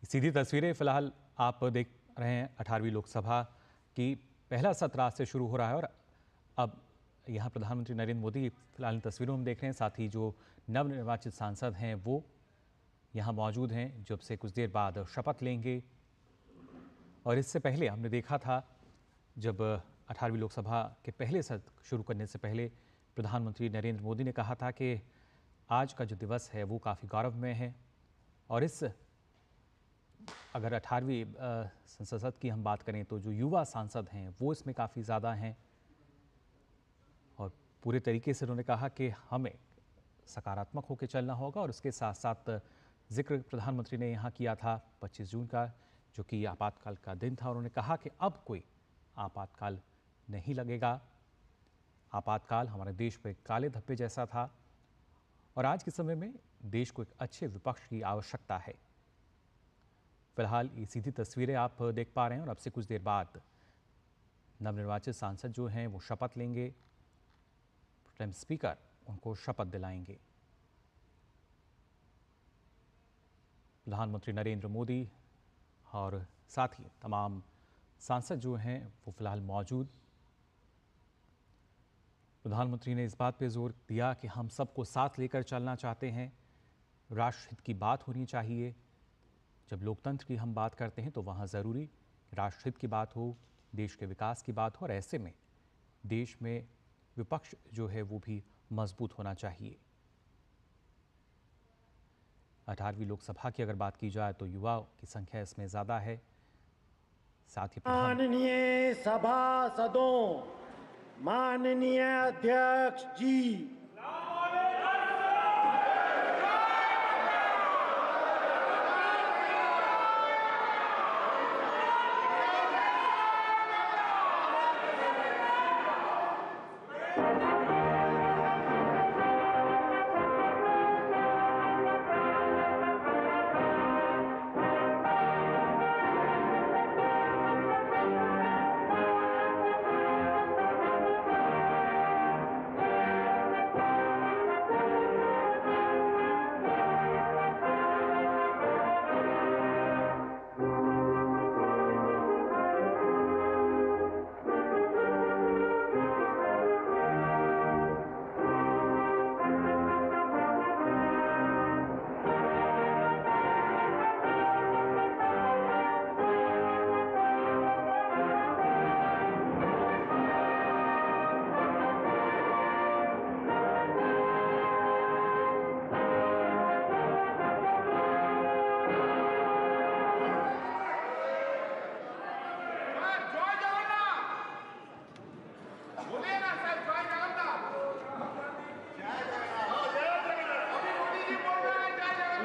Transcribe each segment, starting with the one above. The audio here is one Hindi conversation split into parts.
सीधी तस्वीरें फिलहाल आप देख रहे हैं 18वीं लोकसभा की पहला सत्र आज से शुरू हो रहा है और अब यहाँ प्रधानमंत्री नरेंद्र मोदी फिलहाल इन तस्वीरों में देख रहे हैं। साथ ही जो नवनिर्वाचित सांसद हैं वो यहाँ मौजूद हैं, जब से कुछ देर बाद शपथ लेंगे। और इससे पहले हमने देखा था जब 18वीं लोकसभा के पहले सत्र शुरू करने से पहले प्रधानमंत्री नरेंद्र मोदी ने कहा था कि आज का जो दिवस है वो काफ़ी गौरवमय है। और इस अगर 18वीं संसद की हम बात करें तो जो युवा सांसद हैं वो इसमें काफ़ी ज़्यादा हैं और पूरे तरीके से उन्होंने कहा कि हमें सकारात्मक होकर चलना होगा। और उसके साथ साथ जिक्र प्रधानमंत्री ने यहाँ किया था 25 जून का, जो कि आपातकाल का दिन था। उन्होंने कहा कि अब कोई आपातकाल नहीं लगेगा। आपातकाल हमारे देश पर काले धब्बे जैसा था और आज के समय में देश को एक अच्छे विपक्ष की आवश्यकता है। फिलहाल ये सीधी तस्वीरें आप देख पा रहे हैं और अब से कुछ देर बाद नवनिर्वाचित सांसद जो हैं वो शपथ लेंगे। प्रोटेम स्पीकर उनको शपथ दिलाएंगे। प्रधानमंत्री नरेंद्र मोदी और साथ ही तमाम सांसद जो हैं वो फिलहाल मौजूद। प्रधानमंत्री ने इस बात पे जोर दिया कि हम सबको साथ लेकर चलना चाहते हैं, राष्ट्रहित की बात होनी चाहिए। जब लोकतंत्र की हम बात करते हैं तो वहाँ ज़रूरी राष्ट्रहित की बात हो, देश के विकास की बात हो और ऐसे में देश में विपक्ष जो है वो भी मजबूत होना चाहिए। 18वीं लोकसभा की अगर बात की जाए तो युवा की संख्या इसमें ज़्यादा है। साथ ही माननीय सभासदों, माननीय अध्यक्ष जी,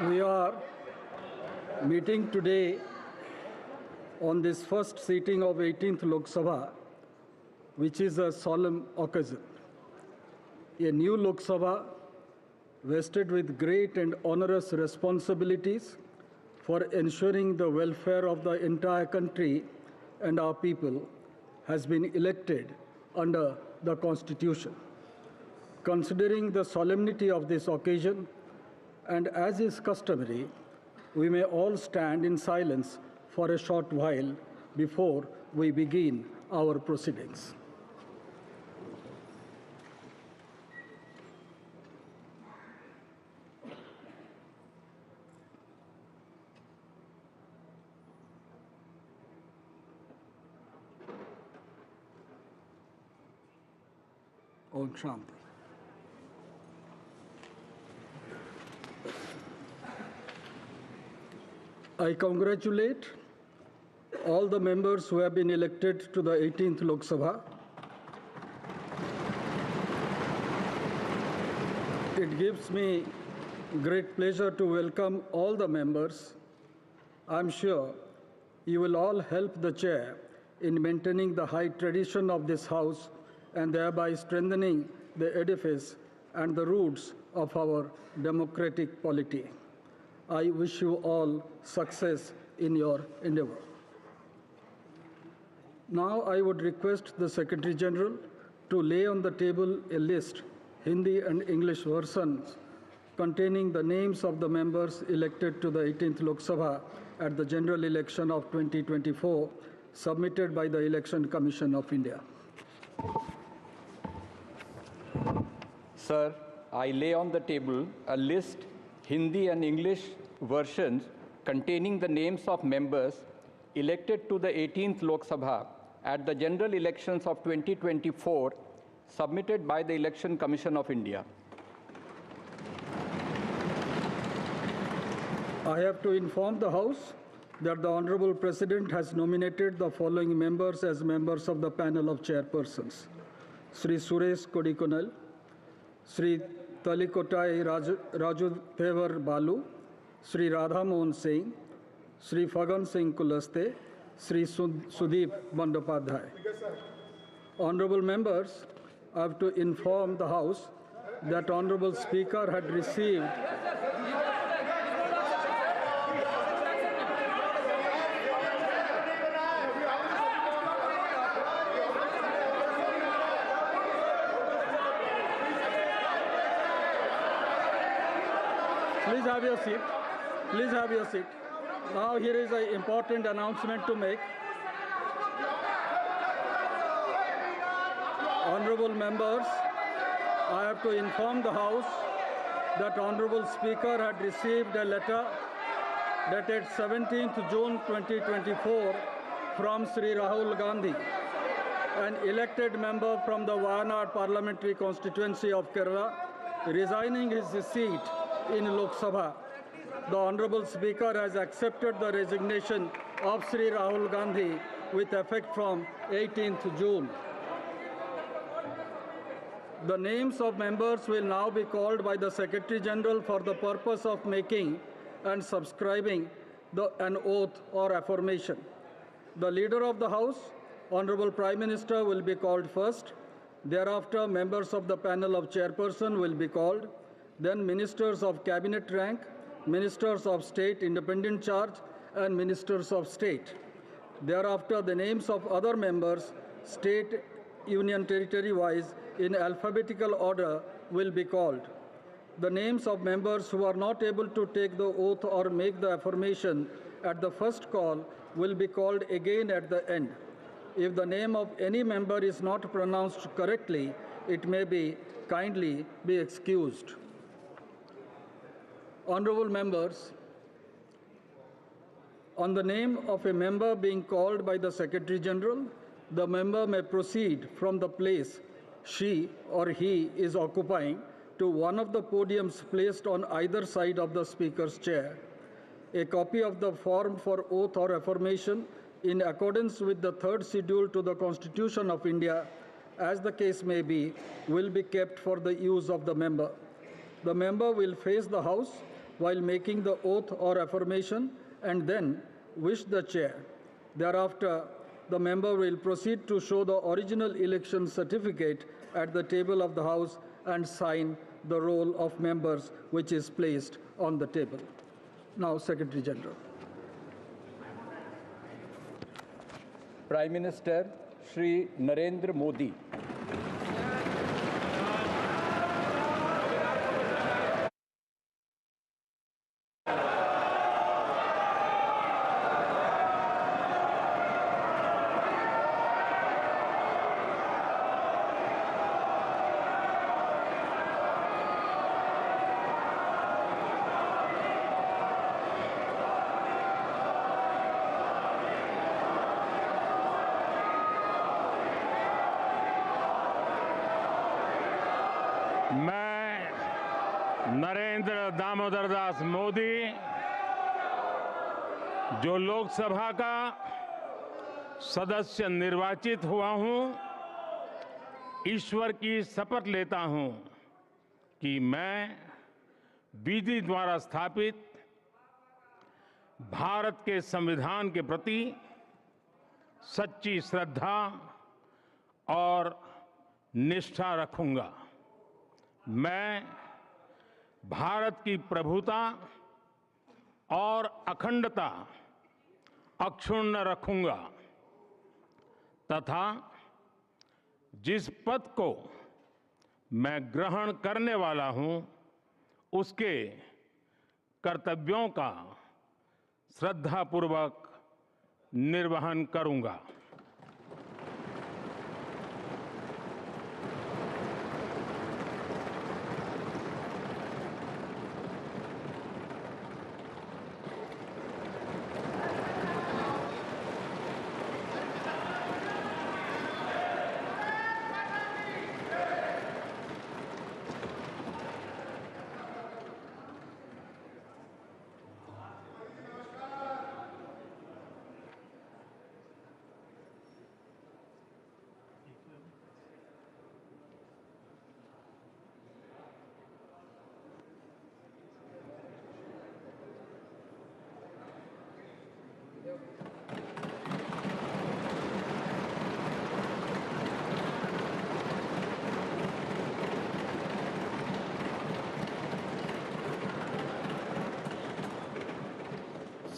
we are meeting today on this first sitting of 18th Lok Sabha, which is a solemn occasion. A new Lok Sabha vested with great and onerous responsibilities for ensuring the welfare of the entire country and our people has been elected under the Constitution. Considering the solemnity of this occasion, and as is customary, we may all stand in silence for a short while before we begin our proceedings. Om Shanti. I congratulate all the members who have been elected to the 18th Lok Sabha. It gives me great pleasure to welcome all the members. I'm sure you will all help the chair in maintaining the high tradition of this house and thereby strengthening the edifice and the roots of our democratic polity. I wish you all success in your endeavor. Now I would request the Secretary General to lay on the table a list, Hindi and English versions, containing the names of the members elected to the 18th Lok Sabha at the general election of 2024, submitted by the Election Commission of India. Sir, I lay on the table a list, Hindi and English versions, containing the names of members elected to the 18th Lok Sabha at the general elections of 2024, submitted by the Election Commission of India. I have to inform the House that the Honorable President has nominated the following members as members of the panel of chairpersons: Sri Suresh Kodikonal, Sri Talikotai Rajuthevar Balu, Sri Radha Mohan Singh, Sri Fagan Singh Kulaste, Sri Sudeep Bandopadhyay. Honorable members, I have to inform the House that Honorable Speaker had received Please have your seat. Please have your seat. Now here is an important announcement to make. Honorable members, I have to inform the House that Honorable Speaker had received a letter dated 17th June 2024 from Sri Rahul Gandhi, an elected member from the Wayanad parliamentary constituency of Kerala, resigning his seat in Lok Sabha. The Honorable Speaker has accepted the resignation of Sri Rahul Gandhi with effect from 18th June. The names of members will now be called by the Secretary General for the purpose of making and subscribing an oath or affirmation. The Leader of the House, Honorable Prime Minister, will be called first. Thereafter, members of the panel of chairperson will be called. Then Ministers of Cabinet rank, Ministers of State independent charge, and Ministers of State. Thereafter, the names of other members, state, union territory-wise, in alphabetical order will be called. The names of members who are not able to take the oath or make the affirmation at the first call will be called again at the end. If the name of any member is not pronounced correctly, it may be kindly be excused. Honorable members, on the name of a member being called by the Secretary General, the member may proceed from the place she or he is occupying to one of the podiums placed on either side of the Speaker's chair. A copy of the form for oath or affirmation in accordance with the third schedule to the Constitution of India, as the case may be, will be kept for the use of the member. The member will face the House while making the oath or affirmation and then wish the chair. Thereafter, the member will proceed to show the original election certificate at the table of the House and sign the roll of members which is placed on the table. Now, Secretary General. Prime Minister Shri Narendra Modi. मैं नरेंद्र दामोदर दास मोदी जो लोकसभा का सदस्य निर्वाचित हुआ हूं, ईश्वर की शपथ लेता हूं कि मैं विधि द्वारा स्थापित भारत के संविधान के प्रति सच्ची श्रद्धा और निष्ठा रखूंगा। मैं भारत की प्रभुता और अखंडता अक्षुण्ण रखूंगा तथा जिस पद को मैं ग्रहण करने वाला हूं उसके कर्तव्यों का श्रद्धापूर्वक निर्वहन करूंगा।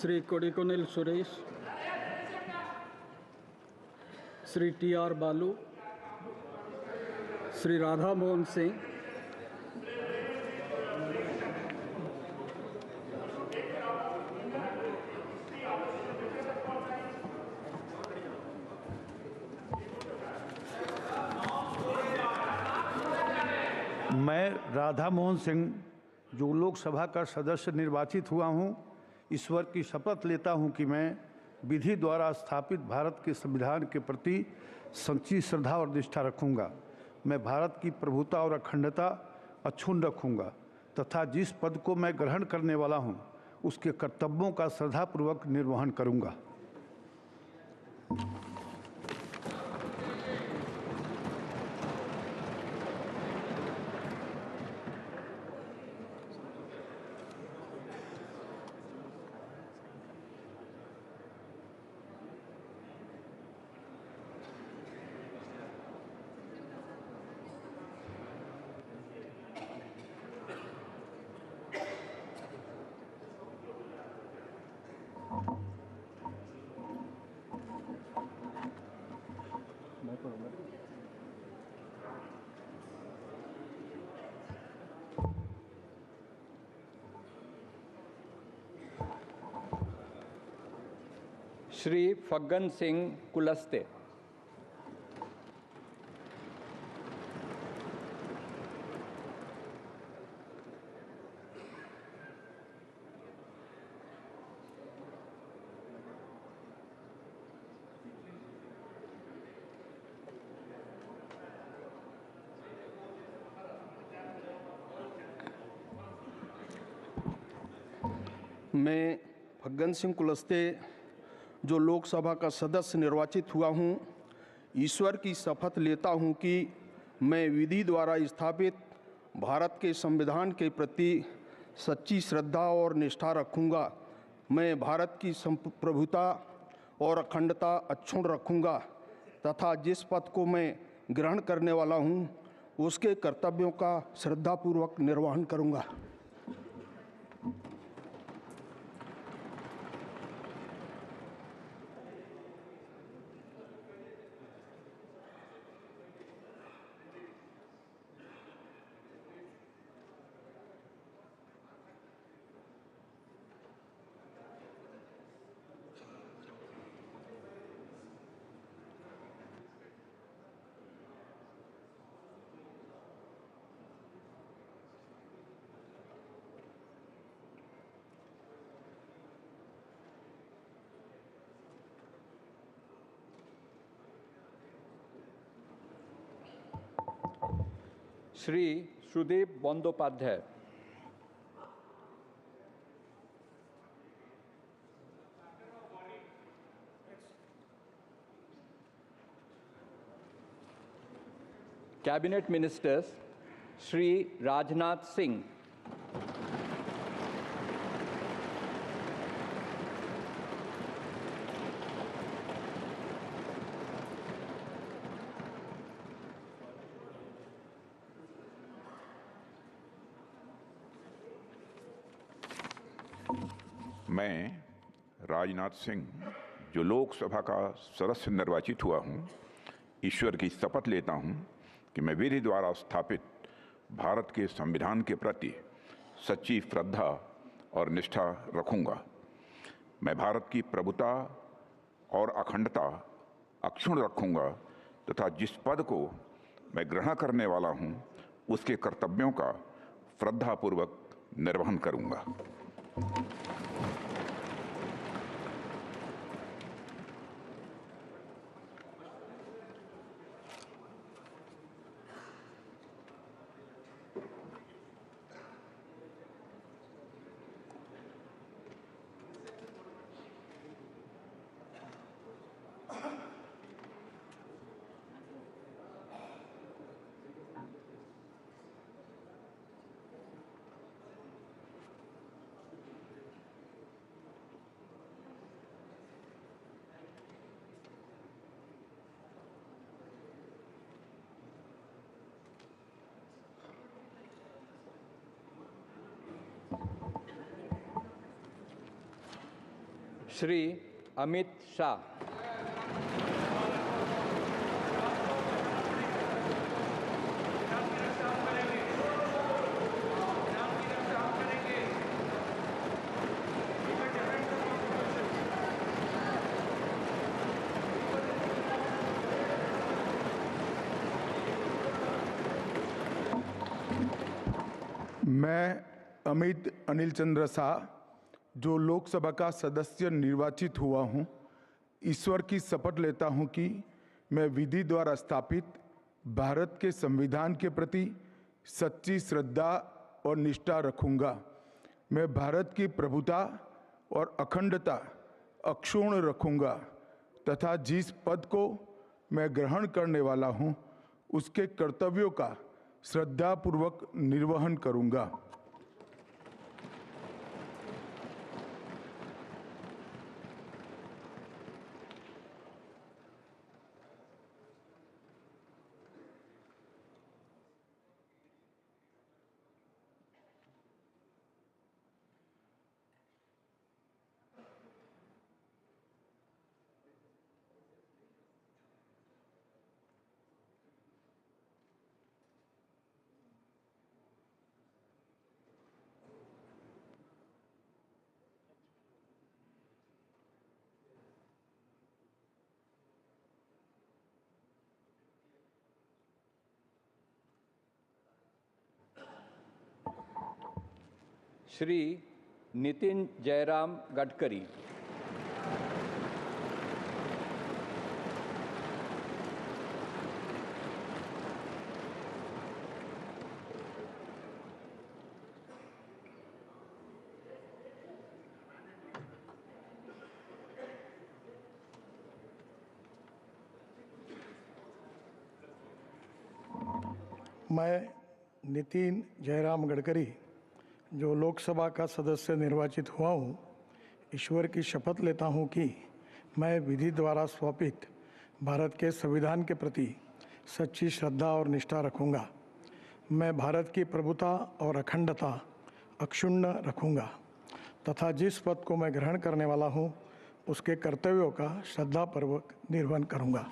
Sri Kodikonil Suresh, Sri T.R. Balu, Sri Radha Mohan Singh, मैं राधा मोहन सिंह जो लोकसभा का सदस्य निर्वाचित हुआ हूं, ईश्वर की शपथ लेता हूं कि मैं विधि द्वारा स्थापित भारत के संविधान के प्रति सच्ची श्रद्धा और निष्ठा रखूंगा। मैं भारत की प्रभुता और अखंडता अक्षुण्ण रखूंगा तथा जिस पद को मैं ग्रहण करने वाला हूं, उसके कर्तव्यों का श्रद्धापूर्वक निर्वहन करूंगा। श्री फग्गन सिंह कुलस्ते। मैं फग्गन सिंह कुलस्ते जो लोकसभा का सदस्य निर्वाचित हुआ हूं, ईश्वर की शपथ लेता हूं कि मैं विधि द्वारा स्थापित भारत के संविधान के प्रति सच्ची श्रद्धा और निष्ठा रखूंगा। मैं भारत की प्रभुता और अखंडता अक्षुण्ण रखूंगा तथा जिस पद को मैं ग्रहण करने वाला हूं, उसके कर्तव्यों का श्रद्धापूर्वक निर्वहन करूंगा। श्री सुदीप बंदोपाध्याय। कैबिनेट मिनिस्टर्स श्री राजनाथ सिंह, मैं राजनाथ सिंह जो लोकसभा का सदस्य निर्वाचित हुआ हूं, ईश्वर की शपथ लेता हूं कि मैं विधि द्वारा स्थापित भारत के संविधान के प्रति सच्ची श्रद्धा और निष्ठा रखूंगा। मैं भारत की प्रभुता और अखंडता अक्षुण्ण रखूंगा तथा जिस पद को मैं ग्रहण करने वाला हूं उसके कर्तव्यों का श्रद्धापूर्वक निर्वहन करूंगा। श्री अमित शाह। मैं अमित अनिल चंद्र शाह जो लोकसभा का सदस्य निर्वाचित हुआ हूं, ईश्वर की शपथ लेता हूं कि मैं विधि द्वारा स्थापित भारत के संविधान के प्रति सच्ची श्रद्धा और निष्ठा रखूंगा। मैं भारत की प्रभुता और अखंडता अक्षुण्ण रखूंगा तथा जिस पद को मैं ग्रहण करने वाला हूं उसके कर्तव्यों का श्रद्धापूर्वक निर्वहन करूंगा। श्री नितिन जयराम गडकरी। मैं नितिन जयराम गडकरी जो लोकसभा का सदस्य निर्वाचित हुआ हूँ, ईश्वर की शपथ लेता हूँ कि मैं विधि द्वारा स्थापित भारत के संविधान के प्रति सच्ची श्रद्धा और निष्ठा रखूँगा। मैं भारत की प्रभुता और अखंडता अक्षुण्ण रखूँगा तथा जिस पद को मैं ग्रहण करने वाला हूँ उसके कर्तव्यों का श्रद्धापूर्वक निर्वहन करूँगा।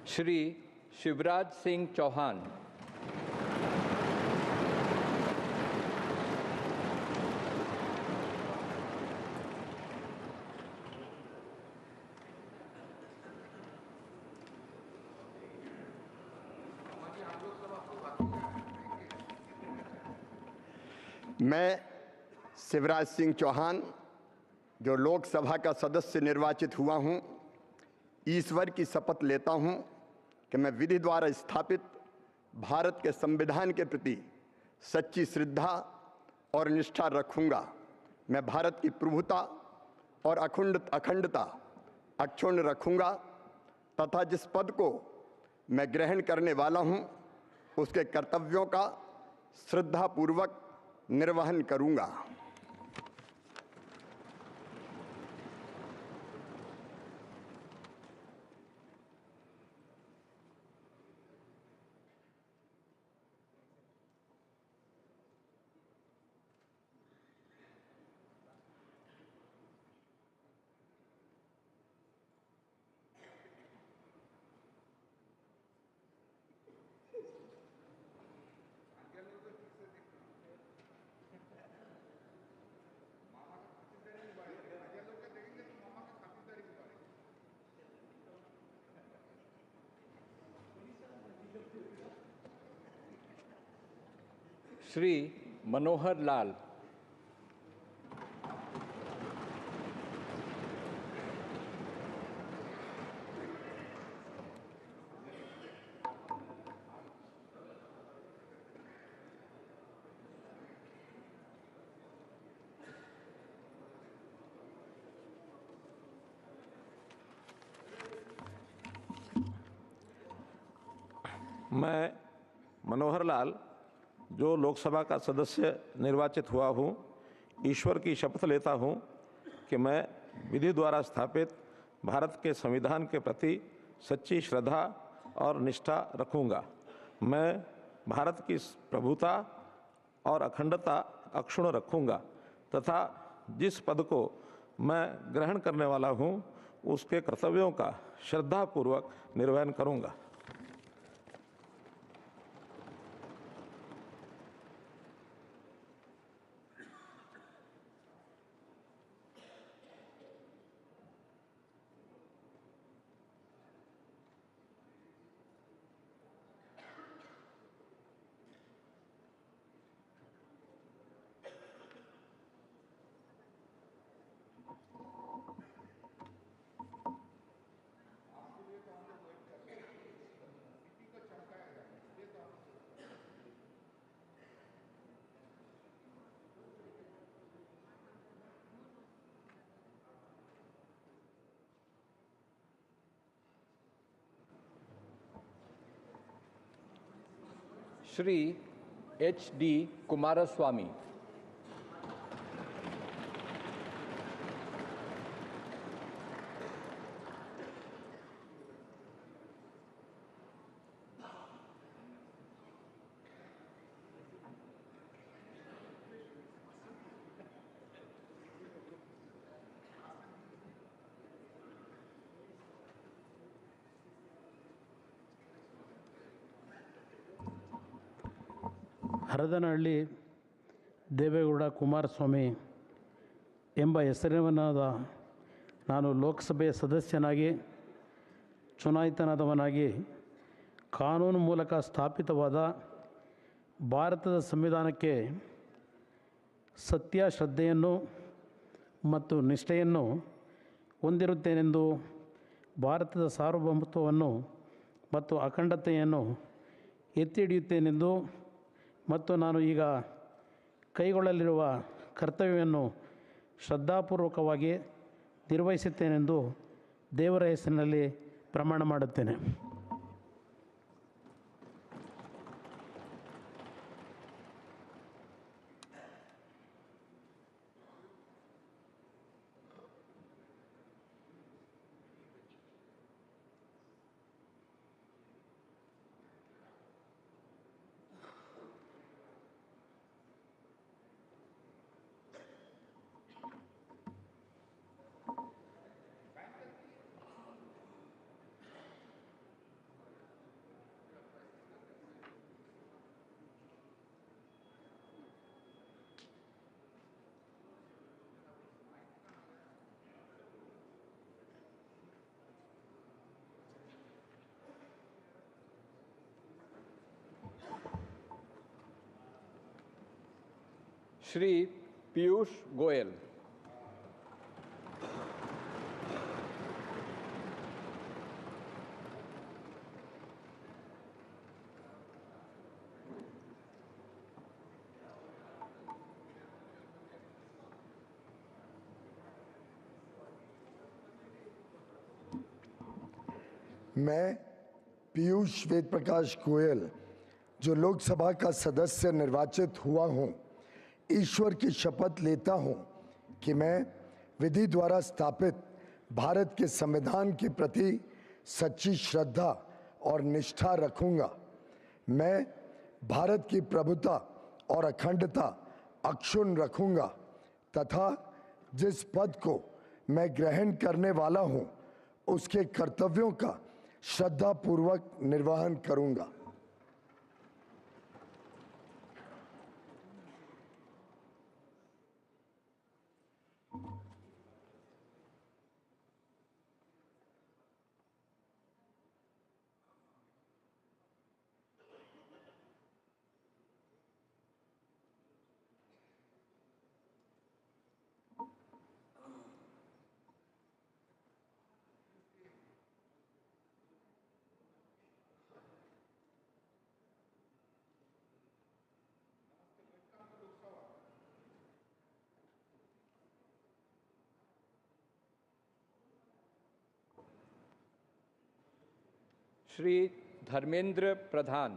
श्री शिवराज सिंह चौहान। मैं शिवराज सिंह चौहान जो लोकसभा का सदस्य निर्वाचित हुआ हूं, ईश्वर की शपथ लेता हूं कि मैं विधि द्वारा स्थापित भारत के संविधान के प्रति सच्ची श्रद्धा और निष्ठा रखूंगा। मैं भारत की प्रभुता और अखंडता अक्षुण्ण रखूंगा तथा जिस पद को मैं ग्रहण करने वाला हूं उसके कर्तव्यों का श्रद्धापूर्वक निर्वहन करूंगा। श्री मनोहर लाल। मैं मनोहर लाल जो लोकसभा का सदस्य निर्वाचित हुआ हूँ, ईश्वर की शपथ लेता हूँ कि मैं विधि द्वारा स्थापित भारत के संविधान के प्रति सच्ची श्रद्धा और निष्ठा रखूँगा। मैं भारत की प्रभुता और अखंडता अक्षुण्ण रखूँगा तथा जिस पद को मैं ग्रहण करने वाला हूँ उसके कर्तव्यों का श्रद्धापूर्वक निर्वहन करूँगा। श्री H.D. कुमारस्वामी। ಹರದನಹಳ್ಳಿ ದೇವೇಗೌಡ ಕುಮಾರಸ್ವಾಮಿ ಎಂಬ ಹೆಸರಿನಾದ ನಾನು ಲೋಕಸಭೆಯ ಸದಸ್ಯನಾಗಿ ಚುನಾಯಿತನಾದವನಾಗಿ ಕಾನೂನು ಮೂಲಕ ಸ್ಥಾಪಿತವಾದ ಭಾರತದ ಸಂವಿಧಾನಕ್ಕೆ ಸತ್ಯ ಶ್ರದ್ಧೆಯನ್ನು ಮತ್ತು ನಿಷ್ಠೆಯನ್ನು ಹೊಂದಿರುತ್ತೇನೆಂದು ಭಾರತದ ಸಾರ್ವಭೌಮತ್ವವನ್ನು ಮತ್ತು ಅಖಂಡತೆಯನ್ನು ಎತ್ತಿ ಹಿಡಿಯುತ್ತೇನೆಂದು ಮತ್ತು ನಾನು ಈಗ ಕೈಗೊಳ್ಳಲಿರುವ ಕರ್ತವ್ಯವನ್ನು ಶ್ರದ್ಧಾಪೂರ್ವಕವಾಗಿ ನಿರ್ವಹಿಸುತ್ತೇನೆಂದು ದೇವರ ಹೆಸರಿನಲ್ಲಿ ಪ್ರಮಾಣ ಮಾಡುತ್ತೇನೆ. श्री पीयूष गोयल। मैं पीयूष वेद प्रकाश गोयल जो लोकसभा का सदस्य निर्वाचित हुआ हूं, ईश्वर की शपथ लेता हूं कि मैं विधि द्वारा स्थापित भारत के संविधान के प्रति सच्ची श्रद्धा और निष्ठा रखूंगा। मैं भारत की प्रभुता और अखंडता अक्षुण्ण रखूंगा तथा जिस पद को मैं ग्रहण करने वाला हूं, उसके कर्तव्यों का श्रद्धापूर्वक निर्वहन करूंगा। श्री धर्मेंद्र प्रधान।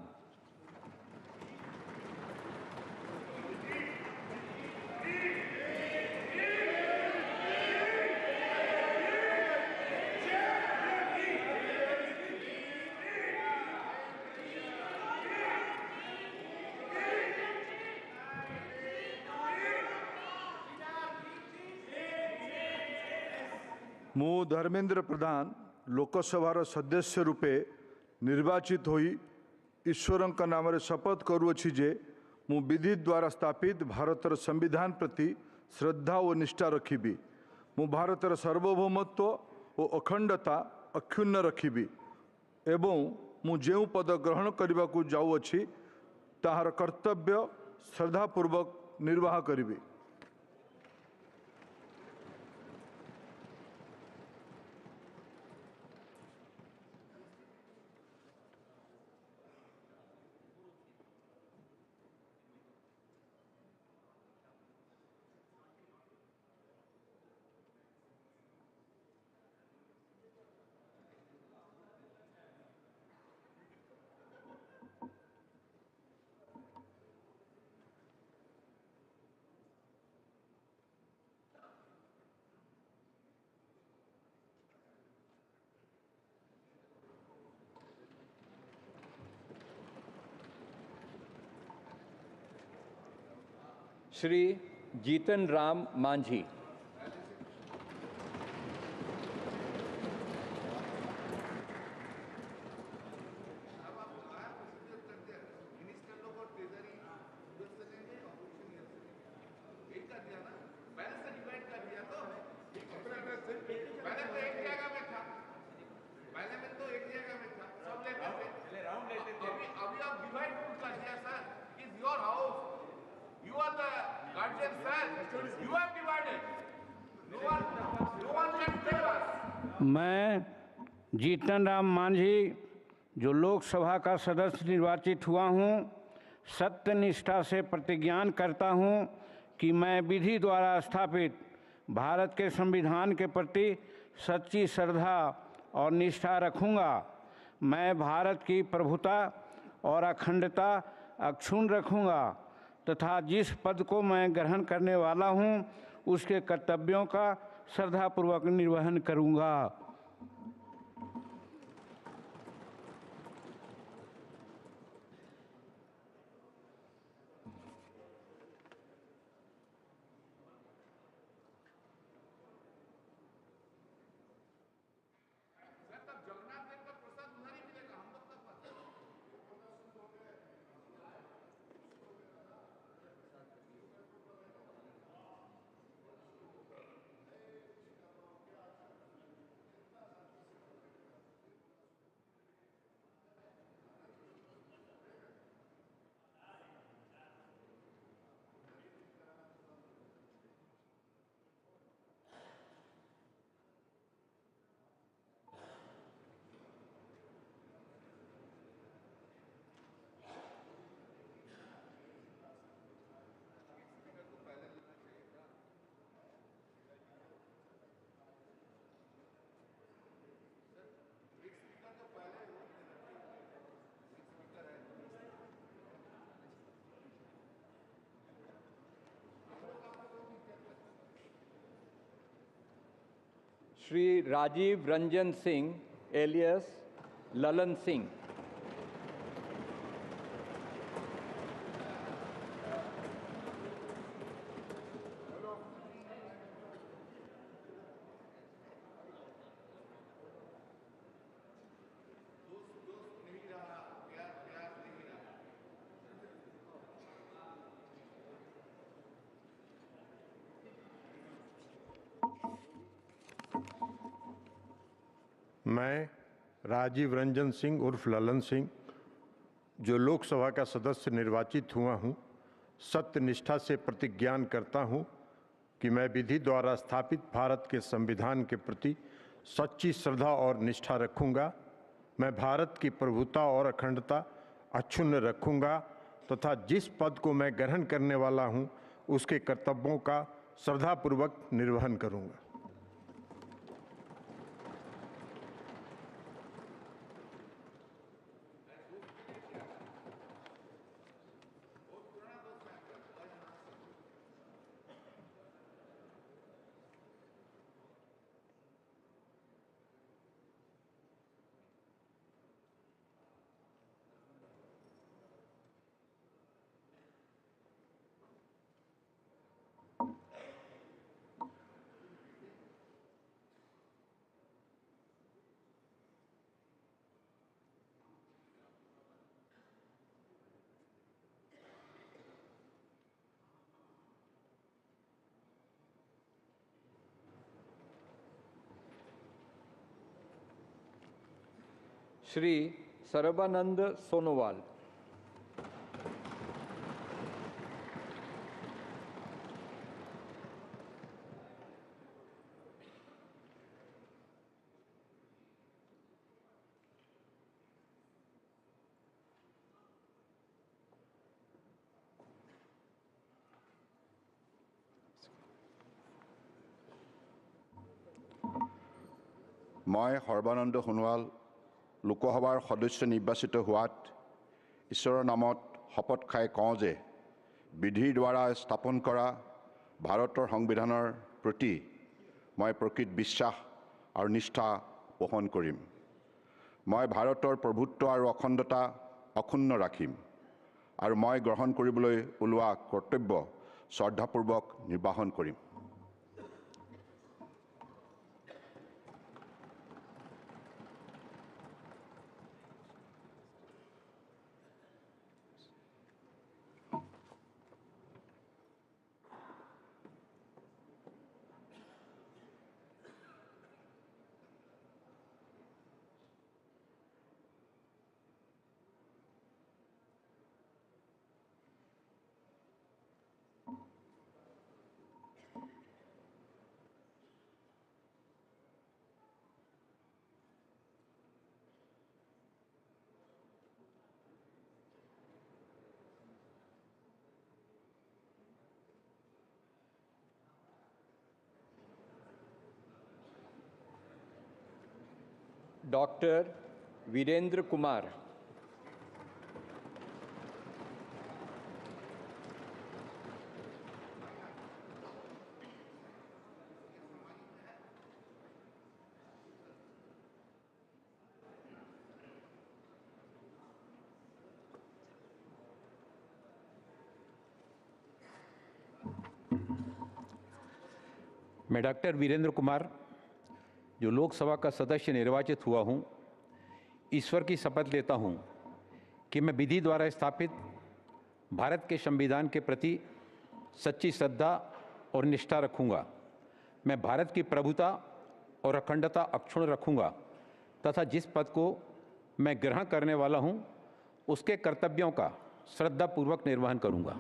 ମୁଁ ଧର୍ମେନ୍ଦ୍ର ପ୍ରଧାନ ଲୋକସଭାର ସଦସ୍ୟ ରୂପେ ନିର୍ବାଚିତ ହୋଇ ଈଶ୍ୱରଙ୍କ ନାମରେ ଶପଥ କରୁଅଛି ଯେ ମୁଁ ବିଧି ଦ୍ୱାରା ସ୍ଥାପିତ ଭାରତର ସମ୍ବିଧାନ ପ୍ରତି ଶ୍ରଦ୍ଧା ଓ ନିଷ୍ଠା ରଖିବି। ମୁଁ ଭାରତର ସାର୍ବଭୌମତ୍ୱ ଓ ଅଖଣ୍ଡତା ଅକ୍ଷୁଣ୍ଣ ରଖିବି ଏବଂ ମୁଁ ଯେଉଁ ପଦ ଗ୍ରହଣ କରିବାକୁ ଯାଉଅଛି ତାହାର କର୍ତ୍ତବ୍ୟ ଶ୍ରଦ୍ଧାପୂର୍ବକ ନିର୍ବାହ କରିବି। श्री जीतन राम मांझी। मैं जीतन राम मांझी जो लोकसभा का सदस्य निर्वाचित हुआ हूँ, सत्यनिष्ठा से प्रतिज्ञान करता हूँ कि मैं विधि द्वारा स्थापित भारत के संविधान के प्रति सच्ची श्रद्धा और निष्ठा रखूँगा। मैं भारत की प्रभुता और अखंडता अक्षुण्ण रखूँगा तथा जिस पद को मैं ग्रहण करने वाला हूँ, उसके कर्तव्यों का श्रद्धापूर्वक निर्वहन करूँगा। Shri Rajiv Ranjan Singh, alias Lalan Singh. मैं राजीव रंजन सिंह उर्फ ललन सिंह, जो लोकसभा का सदस्य निर्वाचित हुआ हूं, सत्य निष्ठा से प्रतिज्ञान करता हूं कि मैं विधि द्वारा स्थापित भारत के संविधान के प्रति सच्ची श्रद्धा और निष्ठा रखूंगा। मैं भारत की प्रभुता और अखंडता अक्षुण्ण रखूंगा तथा जिस पद को मैं ग्रहण करने वाला हूं, उसके कर्तव्यों का श्रद्धापूर्वक निर्वहन करूंगा। Shri Sarbanand Sonowal. মই সৰ্বানন্দ সোণোৱাল লোকসভাৰ সদস্য নিৰ্বাচিত হোৱাত ঈশ্বৰৰ নামত শপত খাই কওঁ যে বিধিৰ দ্বাৰা স্থাপন কৰা ভাৰতৰ সংবিধানৰ প্ৰতি মই প্ৰকৃত বিশ্বাস আৰু নিষ্ঠা পোষণ কৰিম। মই ভাৰতৰ প্ৰভুত্ব আৰু অখণ্ডতা অক্ষুণ্ণ ৰাখিম আৰু মই গ্ৰহণ কৰিবলৈ ওলোৱা কৰ্তব্য শ্ৰদ্ধাপূৰ্বক নিৰ্বাহন কৰিম। Dr. Virendra Kumar. मैं डॉक्टर वीरेंद्र कुमार, जो लोकसभा का सदस्य निर्वाचित हुआ हूं, ईश्वर की शपथ लेता हूं कि मैं विधि द्वारा स्थापित भारत के संविधान के प्रति सच्ची श्रद्धा और निष्ठा रखूंगा। मैं भारत की प्रभुता और अखंडता अक्षुण्ण रखूंगा तथा जिस पद को मैं ग्रहण करने वाला हूं, उसके कर्तव्यों का श्रद्धापूर्वक निर्वहन करूंगा।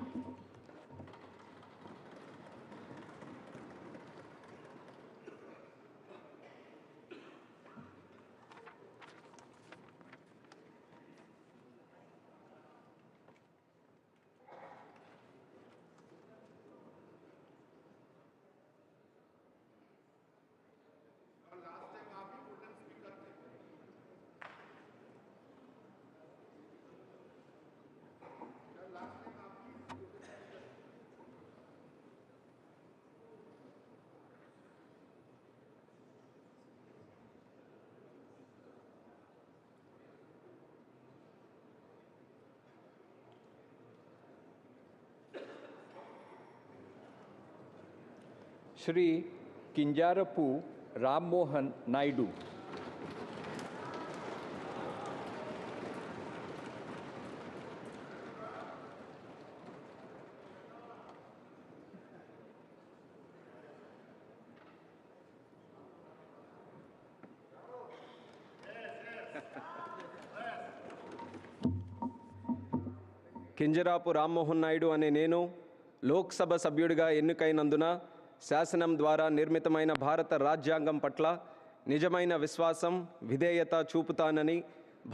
Shri Kinjarapu Ram Mohan Naidu. Kinjarapu Rammohan Naidu అనే నేను లోక్సభ సభ్యుడిగా ఎన్నికైనందున శాసనం ద్వారా నిర్మితమైన భారత రాజ్యాంగం పట్ల నిజమైన విశ్వాసం, విధేయత చూపుతానని,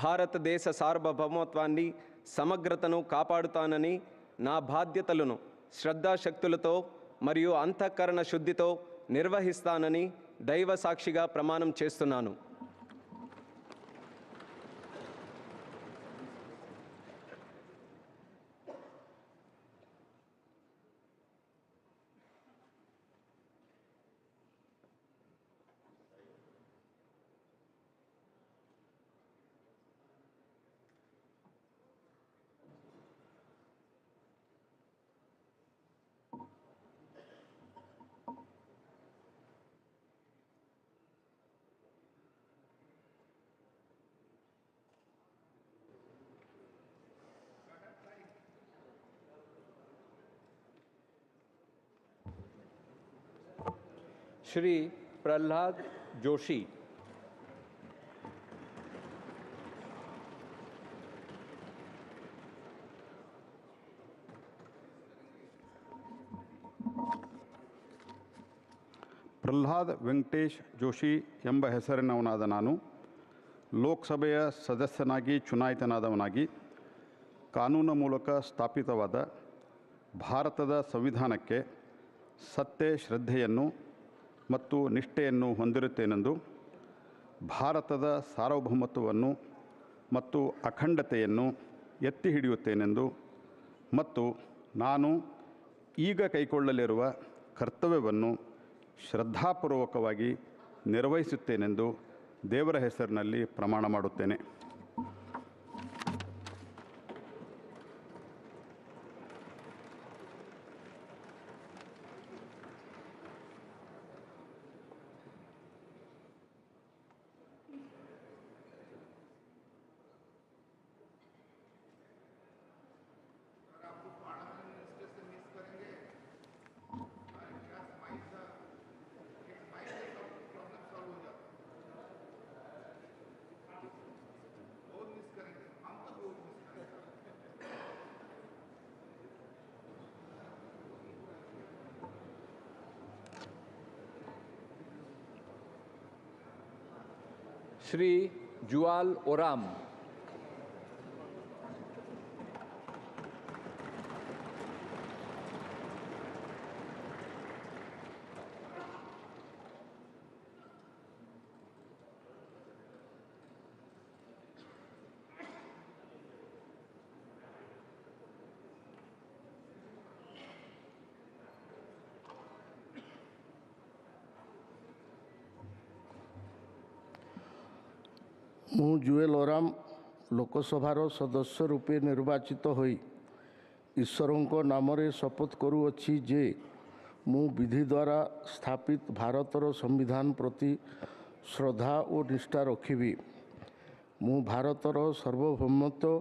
భారతదేశ సార్వభౌమత్వాన్ని, సమగ్రతను కాపాడుతానని, నా బాధ్యతలను శ్రద్ధాశక్తులతో మరియు అంతఃకరణ శుద్ధితో నిర్వహిస్తానని దైవ సాక్షిగా ప్రమాణం చేస్తున్నాను. Shri Prahlad Joshi. Pralhad Venkatesh Joshi ಎಂಬ ಹೆಸರಿನವನಾದ ನಾನು ಲೋಕಸಭೆಯ ಸದಸ್ಯನಾಗಿ ಚುನಾಯಿತನಾದವನಾಗಿ ಕಾನೂನು ಮೂಲಕ ಸ್ಥಾಪಿತವಾದ ಭಾರತದ ಸಂವಿಧಾನಕ್ಕೆ ಸತ್ಯ, ಶ್ರದ್ಧೆಯನ್ನು ಮತ್ತು ನಿಷ್ಠೆಯನ್ನು ಹೊಂದಿರುತ್ತೇನೆಂದು, ಭಾರತದ ಸಾರ್ವಭೌಮತ್ವವನ್ನು ಮತ್ತು ಅಖಂಡತೆಯನ್ನು ಎತ್ತಿ ಹಿಡಿಯುತ್ತೇನೆಂದು ಮತ್ತು ನಾನು ಈಗ ಕೈಗೊಳ್ಳಲಿರುವ ಕರ್ತವ್ಯವನ್ನು ಶ್ರದ್ಧಾಪೂರ್ವಕವಾಗಿ ನಿರ್ವಹಿಸುತ್ತೇನೆಂದು ದೇವರ ಹೆಸರಿನಲ್ಲಿ ಪ್ರಮಾಣ ಮಾಡುತ್ತೇನೆ. Shri Jual Oram. ମୁଁ ଜୁଏଲ ଓରାମ ଲୋକସଭାର ସଦସ୍ୟ ରୂପେ ନିର୍ବାଚିତ ହୋଇ ଈଶ୍ୱରଙ୍କ ନାମରେ ଶପଥ କରୁଅଛି ଯେ ମୁଁ ବିଧି ଦ୍ୱାରା ସ୍ଥାପିତ ଭାରତର ସମ୍ବିଧାନ ପ୍ରତି ଶ୍ରଦ୍ଧା ଓ ନିଷ୍ଠା ରଖିବି। ମୁଁ ଭାରତର ସାର୍ବଭୌମତ୍ୱ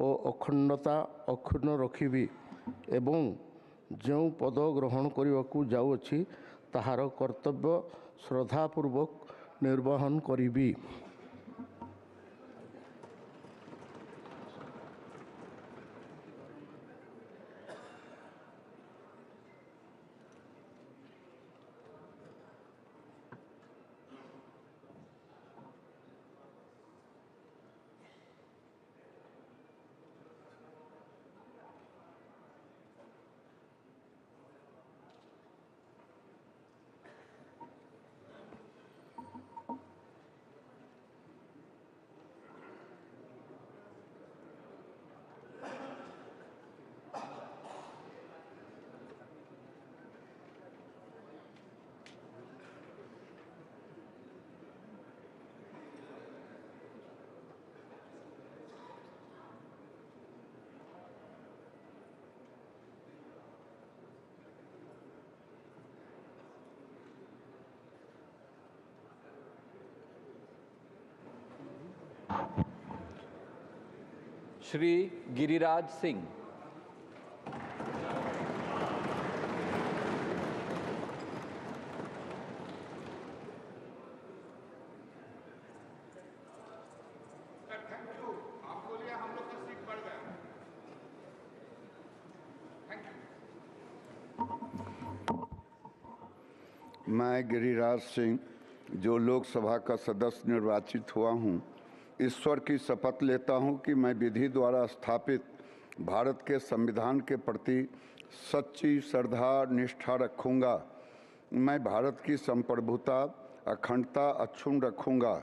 ଓ ଅଖଣ୍ଡତା ଅକ୍ଷୁଣ୍ଣ ରଖିବି ଏବଂ ଯେଉଁ ପଦ ଗ୍ରହଣ କରିବାକୁ ଯାଉଅଛି ତାହାର କର୍ତ୍ତବ୍ୟ ଶ୍ରଦ୍ଧାପୂର୍ବକ ନିର୍ବାହନ କରିବି। श्री गिरिराज सिंह। मैं गिरिराज सिंह, जो लोकसभा का सदस्य निर्वाचित हुआ हूँ, ईश्वर की शपथ लेता हूँ कि मैं विधि द्वारा स्थापित भारत के संविधान के प्रति सच्ची श्रद्धा निष्ठा रखूँगा। मैं भारत की संप्रभुता अखंडता अक्षुण्ण रखूँगा।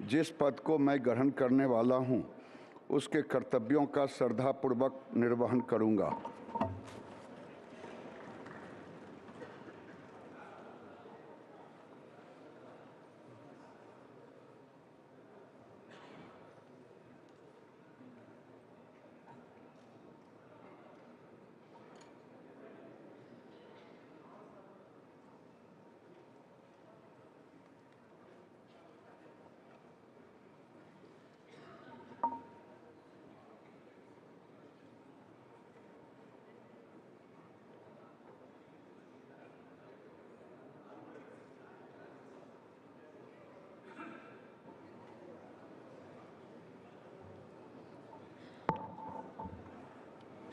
जिस पद को मैं ग्रहण करने वाला हूँ, उसके कर्तव्यों का श्रद्धापूर्वक निर्वहन करूँगा।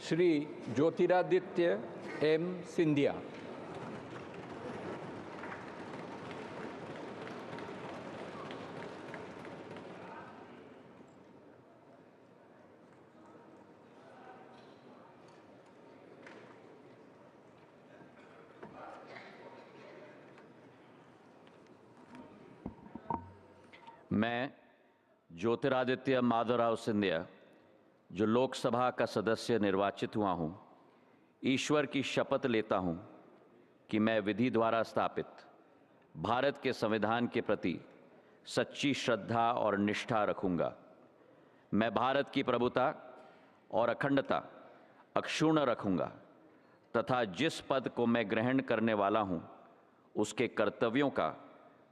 श्री ज्योतिरादित्य एम सिंधिया। मैं ज्योतिरादित्य माधवराव सिंधिया, जो लोकसभा का सदस्य निर्वाचित हुआ हूँ, ईश्वर की शपथ लेता हूँ कि मैं विधि द्वारा स्थापित भारत के संविधान के प्रति सच्ची श्रद्धा और निष्ठा रखूँगा। मैं भारत की प्रभुता और अखंडता अक्षुण्ण रखूँगा तथा जिस पद को मैं ग्रहण करने वाला हूँ, उसके कर्तव्यों का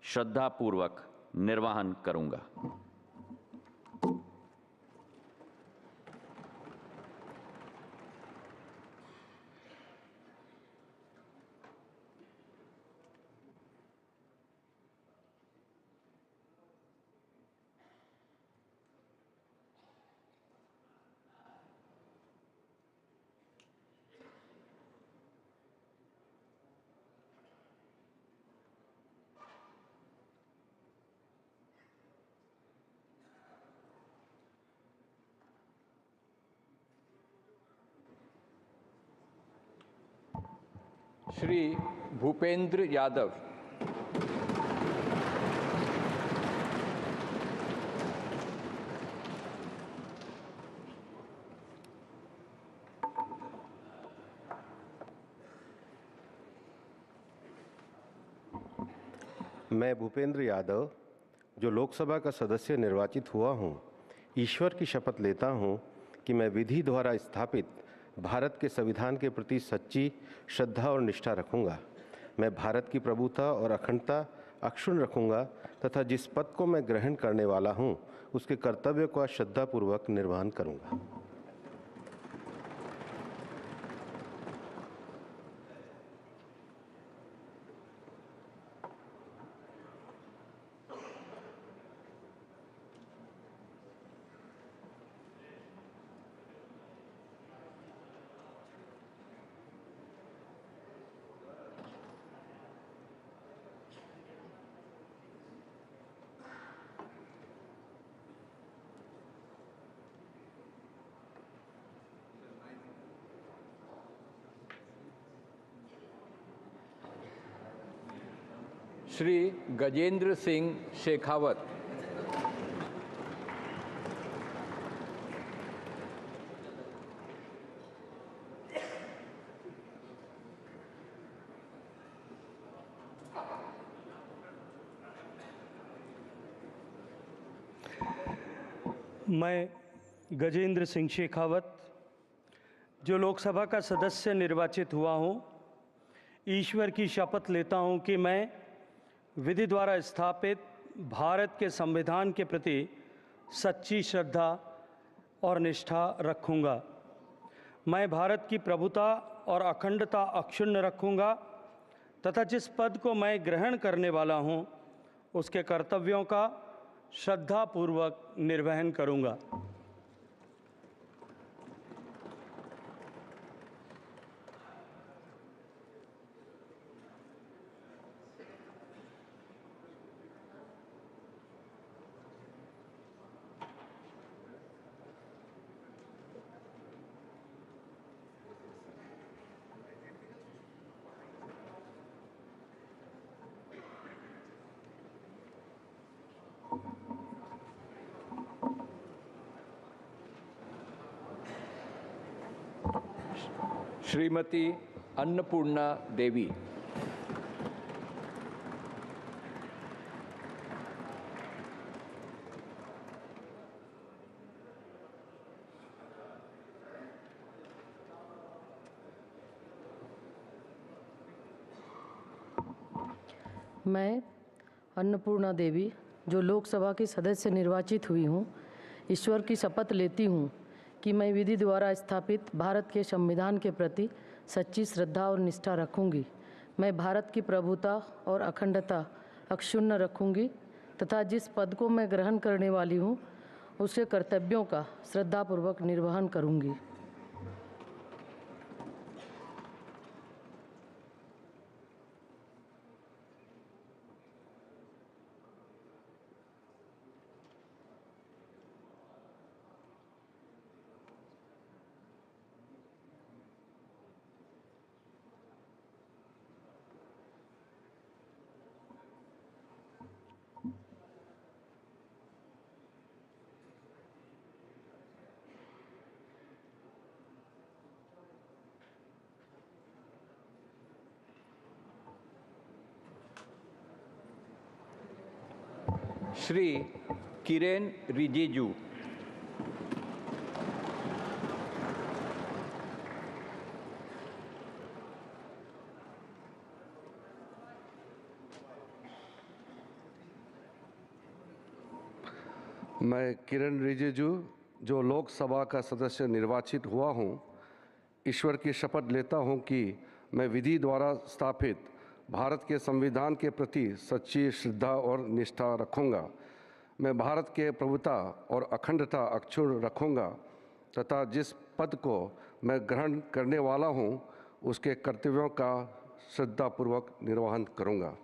श्रद्धापूर्वक निर्वहन करूँगा। श्री भूपेंद्र यादव। मैं भूपेंद्र यादव, जो लोकसभा का सदस्य निर्वाचित हुआ हूँ, ईश्वर की शपथ लेता हूँ कि मैं विधि द्वारा स्थापित भारत के संविधान के प्रति सच्ची श्रद्धा और निष्ठा रखूँगा। मैं भारत की प्रभुता और अखंडता अक्षुण्ण रखूँगा तथा जिस पद को मैं ग्रहण करने वाला हूँ, उसके कर्तव्य का श्रद्धापूर्वक निर्वहन करूँगा। श्री गजेंद्र सिंह शेखावत। मैं गजेंद्र सिंह शेखावत, जो लोकसभा का सदस्य निर्वाचित हुआ हूँ, ईश्वर की शपथ लेता हूँ कि मैं विधि द्वारा स्थापित भारत के संविधान के प्रति सच्ची श्रद्धा और निष्ठा रखूँगा। मैं भारत की प्रभुता और अखंडता अक्षुण्ण रखूँगा तथा जिस पद को मैं ग्रहण करने वाला हूँ उसके कर्तव्यों का श्रद्धापूर्वक निर्वहन करूँगा। श्रीमती अन्नपूर्णा देवी। मैं अन्नपूर्णा देवी, जो लोकसभा की सदस्य निर्वाचित हुई हूँ, ईश्वर की शपथ लेती हूँ कि मैं विधि द्वारा स्थापित भारत के संविधान के प्रति सच्ची श्रद्धा और निष्ठा रखूंगी। मैं भारत की प्रभुता और अखंडता अक्षुण्ण रखूंगी तथा जिस पद को मैं ग्रहण करने वाली हूँ उसके कर्तव्यों का श्रद्धापूर्वक निर्वहन करूंगी। श्री किरेन रिजिजू। मैं किरण रिजिजू, जो लोकसभा का सदस्य निर्वाचित हुआ हूँ, ईश्वर की शपथ लेता हूँ कि मैं विधि द्वारा स्थापित भारत के संविधान के प्रति सच्ची श्रद्धा और निष्ठा रखूँगा। मैं भारत के प्रभुता और अखंडता अक्षुण्ण रखूँगा तथा जिस पद को मैं ग्रहण करने वाला हूँ उसके कर्तव्यों का श्रद्धापूर्वक निर्वहन करूँगा।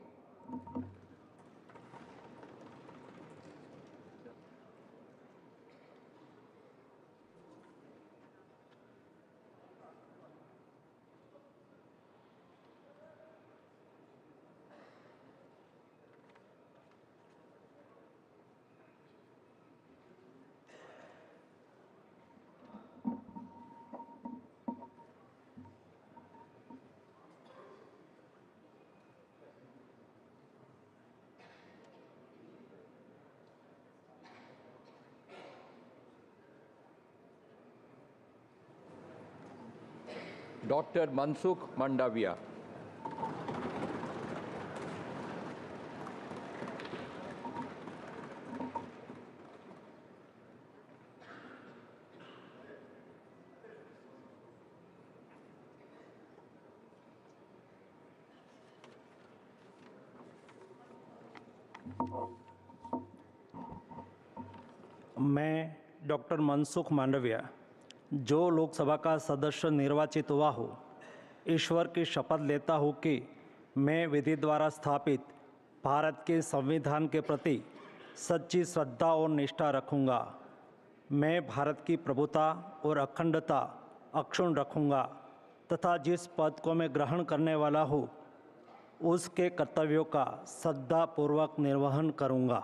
डॉक्टर मनसुख मंडाविया। मैं डॉक्टर मनसुख मांडविया, जो लोकसभा का सदस्य निर्वाचित हुआ हूँ, ईश्वर की शपथ लेता हूँ कि मैं विधि द्वारा स्थापित भारत के संविधान के प्रति सच्ची श्रद्धा और निष्ठा रखूँगा। मैं भारत की प्रभुता और अखंडता अक्षुण्ण रखूँगा तथा जिस पद को मैं ग्रहण करने वाला हूँ उसके कर्तव्यों का श्रद्धापूर्वक निर्वहन करूँगा।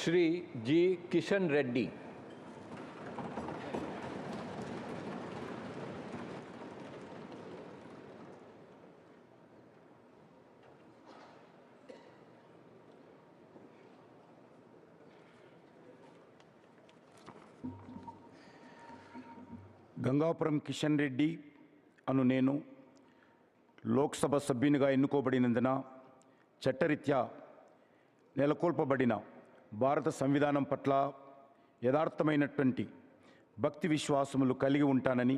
Shri G. Kishan Reddy. Gangapuram Kishan Reddy అను నేను లోక్సభ సభ్యునిగా ఎన్నుకోబడినందున చట్టరీత్యా నెలకొల్పబడిన భారత సంవిధానం పట్ల యథార్థమైనటువంటి భక్తి విశ్వాసములు కలిగి ఉంటానని,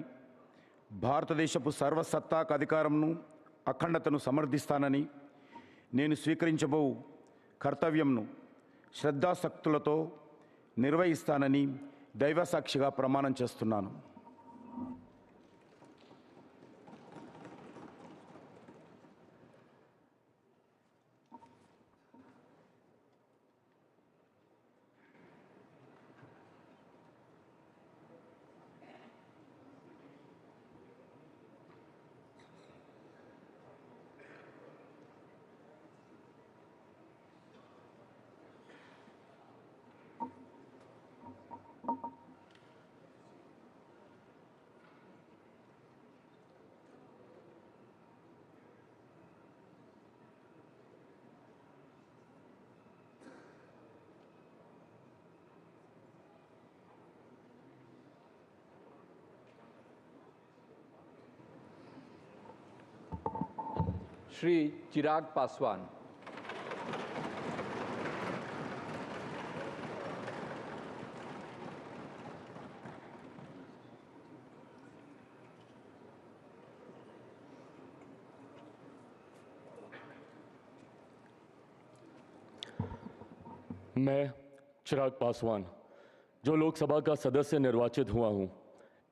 భారతదేశపు సర్వసత్తాక అధికారంను అఖండతను సమర్థిస్తానని, నేను స్వీకరించబో కర్తవ్యంను శ్రద్ధాశక్తులతో నిర్వహిస్తానని దైవసాక్షిగా ప్రమాణం చేస్తున్నాను. Shri Chirag Paswan. मैं चिराग पासवान, जो लोकसभा का सदस्य निर्वाचित हुआ हूं,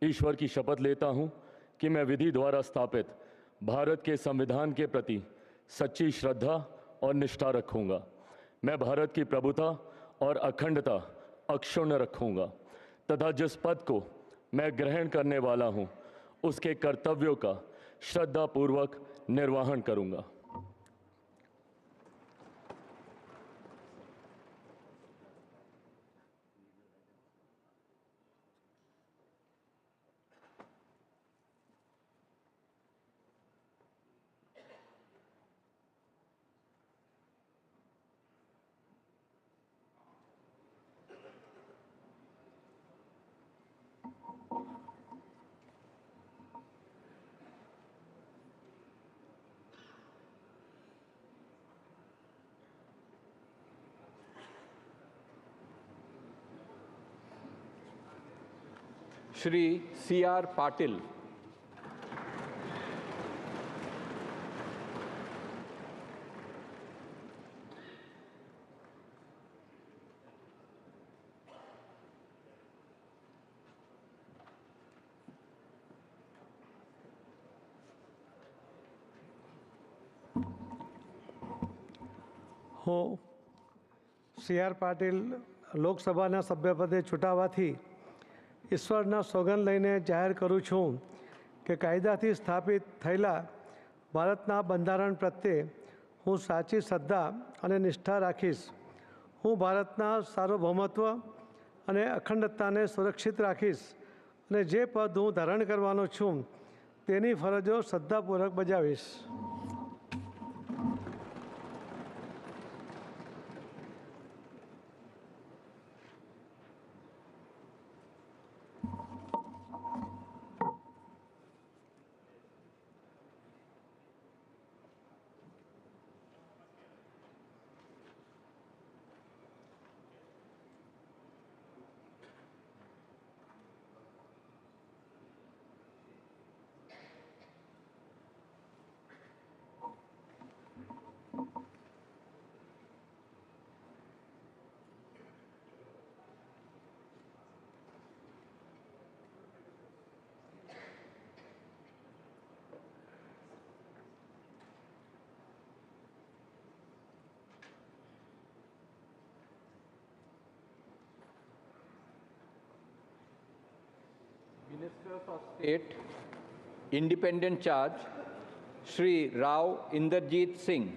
ईश्वर की शपथ लेता हूं कि मैं विधि द्वारा स्थापित भारत के संविधान के प्रति सच्ची श्रद्धा और निष्ठा रखूंगा। मैं भारत की प्रभुता और अखंडता अक्षुण्ण रखूंगा तथा जिस पद को मैं ग्रहण करने वाला हूं, उसके कर्तव्यों का श्रद्धापूर्वक निर्वहन करूंगा। Shri C.R. Patil. હું સી.આર. પાટીલ લોકસભાના સભ્યપદે ચૂંટાવાથી ઈશ્વરના સોગંદ લઈને જાહેર કરું છું કે કાયદાથી સ્થાપિત થયેલા ભારતના બંધારણ પ્રત્યે હું સાચી શ્રદ્ધા અને નિષ્ઠા રાખીશ. હું ભારતના સાર્વભૌમત્વ અને અખંડતાને સુરક્ષિત રાખીશ અને જે પદ હું ધારણ કરવાનો છું તેની ફરજો શ્રદ્ધાપૂર્વક બજાવીશ. Ministers of State, Independent Charge, Shri Rao Inderjeet Singh.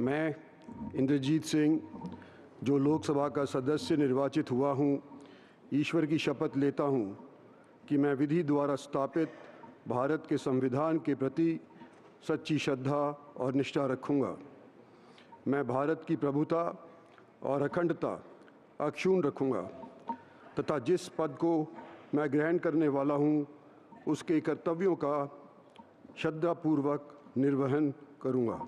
मैं इंद्रजीत सिंह जो लोकसभा का सदस्य निर्वाचित हुआ हूँ, ईश्वर की शपथ लेता हूँ कि मैं विधि द्वारा स्थापित भारत के संविधान के प्रति सच्ची श्रद्धा और निष्ठा रखूँगा। मैं भारत की प्रभुता और अखंडता अक्षुण्ण रखूँगा तथा जिस पद को मैं ग्रहण करने वाला हूँ उसके कर्तव्यों का श्रद्धापूर्वक निर्वहन करूँगा।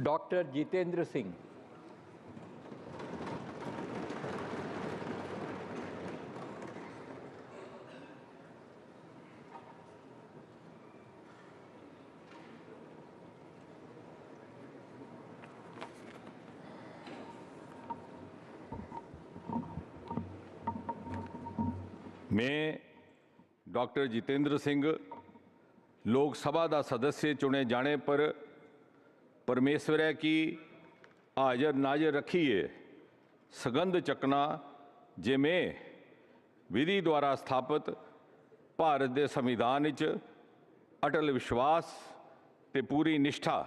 Dr. Jitendra Singh. मैं डॉक्टर जितेंद्र सिंह लोक सभा का सदस्य चुने जाने पर परमेश्वर की हाजर नाजर रखिए सगंध चकना जे मैं विधि द्वारा स्थापित भारत के संविधान च अटल विश्वास ते पूरी निष्ठा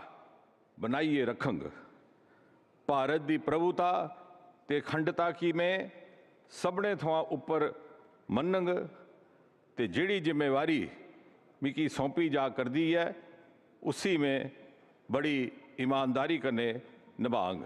बनाइए रखंग। भारत की प्रभुता ते अखंडता की मैं सबने थवां उपर मनंग ते जिहड़ी जिम्मेवारी मिकी सौंपी जा करदी है उसी में बड़ी ईमानदारी करने निभांग।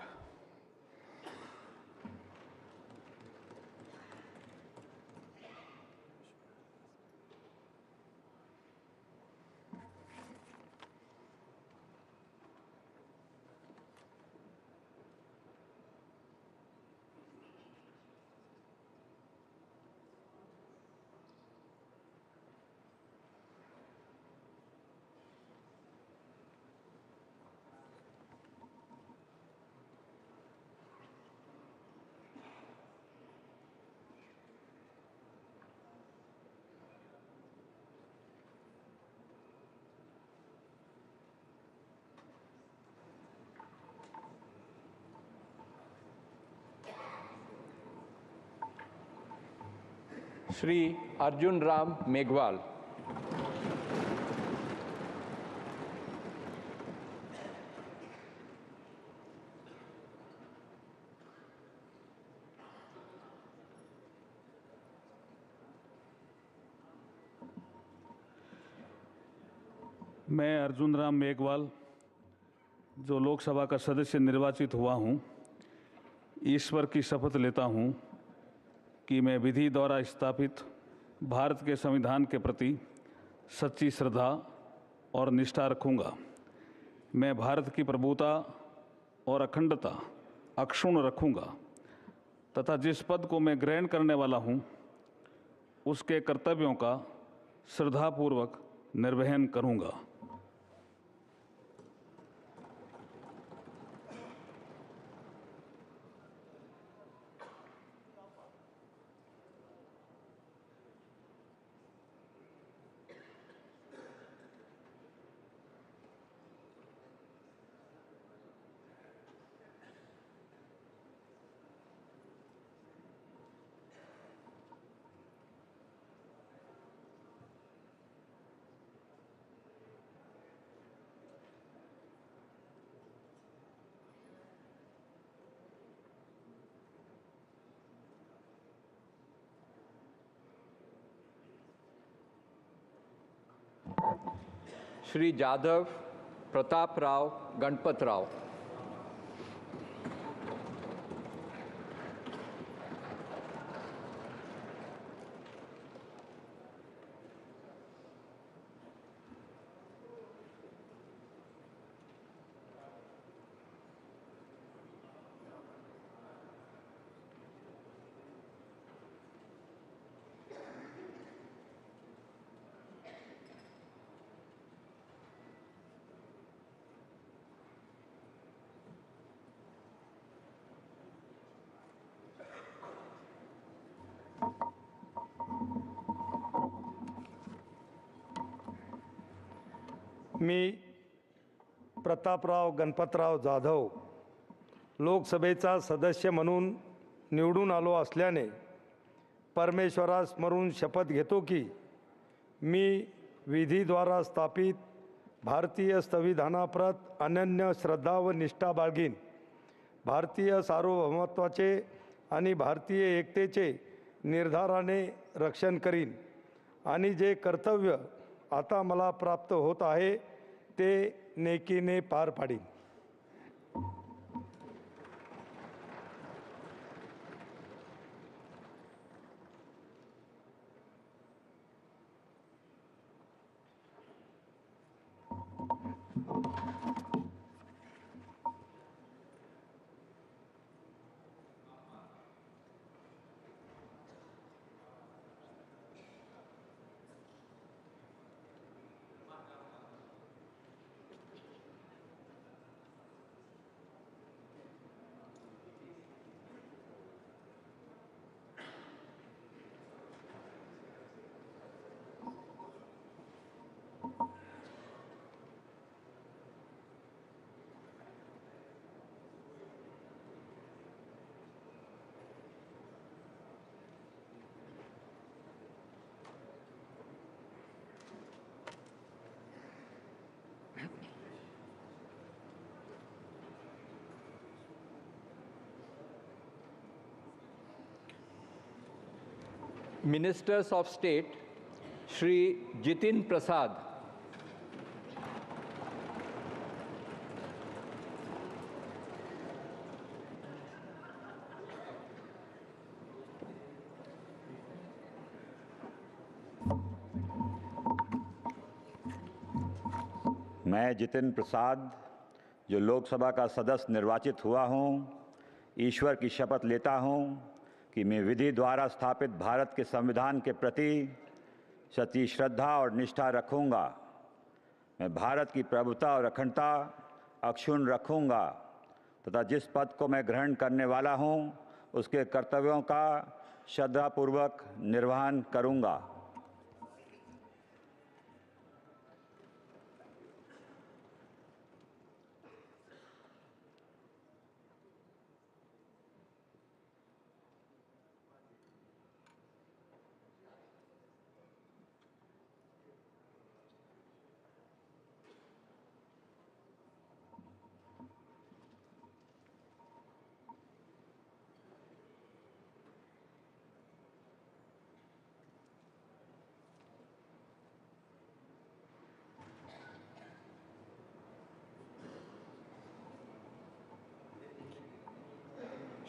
श्री अर्जुन राम मेघवाल। मैं अर्जुन राम मेघवाल जो लोकसभा का सदस्य निर्वाचित हुआ हूँ, ईश्वर की शपथ लेता हूँ कि मैं विधि द्वारा स्थापित भारत के संविधान के प्रति सच्ची श्रद्धा और निष्ठा रखूँगा। मैं भारत की प्रभुता और अखंडता अक्षुण्ण रखूँगा तथा जिस पद को मैं ग्रहण करने वाला हूँ उसके कर्तव्यों का श्रद्धापूर्वक निर्वहन करूँगा। श्री जाधव प्रताप राव गणपत राव। मी प्रतापराव गणपतराव जाधव लोकसभेचा सदस्य म्हणून निवडून आलो असल्याने परमेश्वरास स्मरून शपथ घेतो की मी विधीद्वारा स्थापित भारतीय संविधानाप्रत अनन्य श्रद्धा व निष्ठा बाळगीन, भारतीय सार्वभौमत्वाचे आणि भारतीय एकतेचे निर्धाराने रक्षण करीन आणि जे कर्तव्य आता मला प्राप्त होत आहे ते नेकीने पार पाडीन. Ministers of State, Shri Jitin Prasad. मैं जितिन प्रसाद जो लोकसभा का सदस्य निर्वाचित हुआ हूँ, ईश्वर की शपथ लेता हूँ कि मैं विधि द्वारा स्थापित भारत के संविधान के प्रति सच्ची श्रद्धा और निष्ठा रखूँगा। मैं भारत की प्रभुता और अखंडता अक्षुण्ण रखूँगा तथा जिस पद को मैं ग्रहण करने वाला हूँ उसके कर्तव्यों का श्रद्धापूर्वक निर्वहन करूँगा।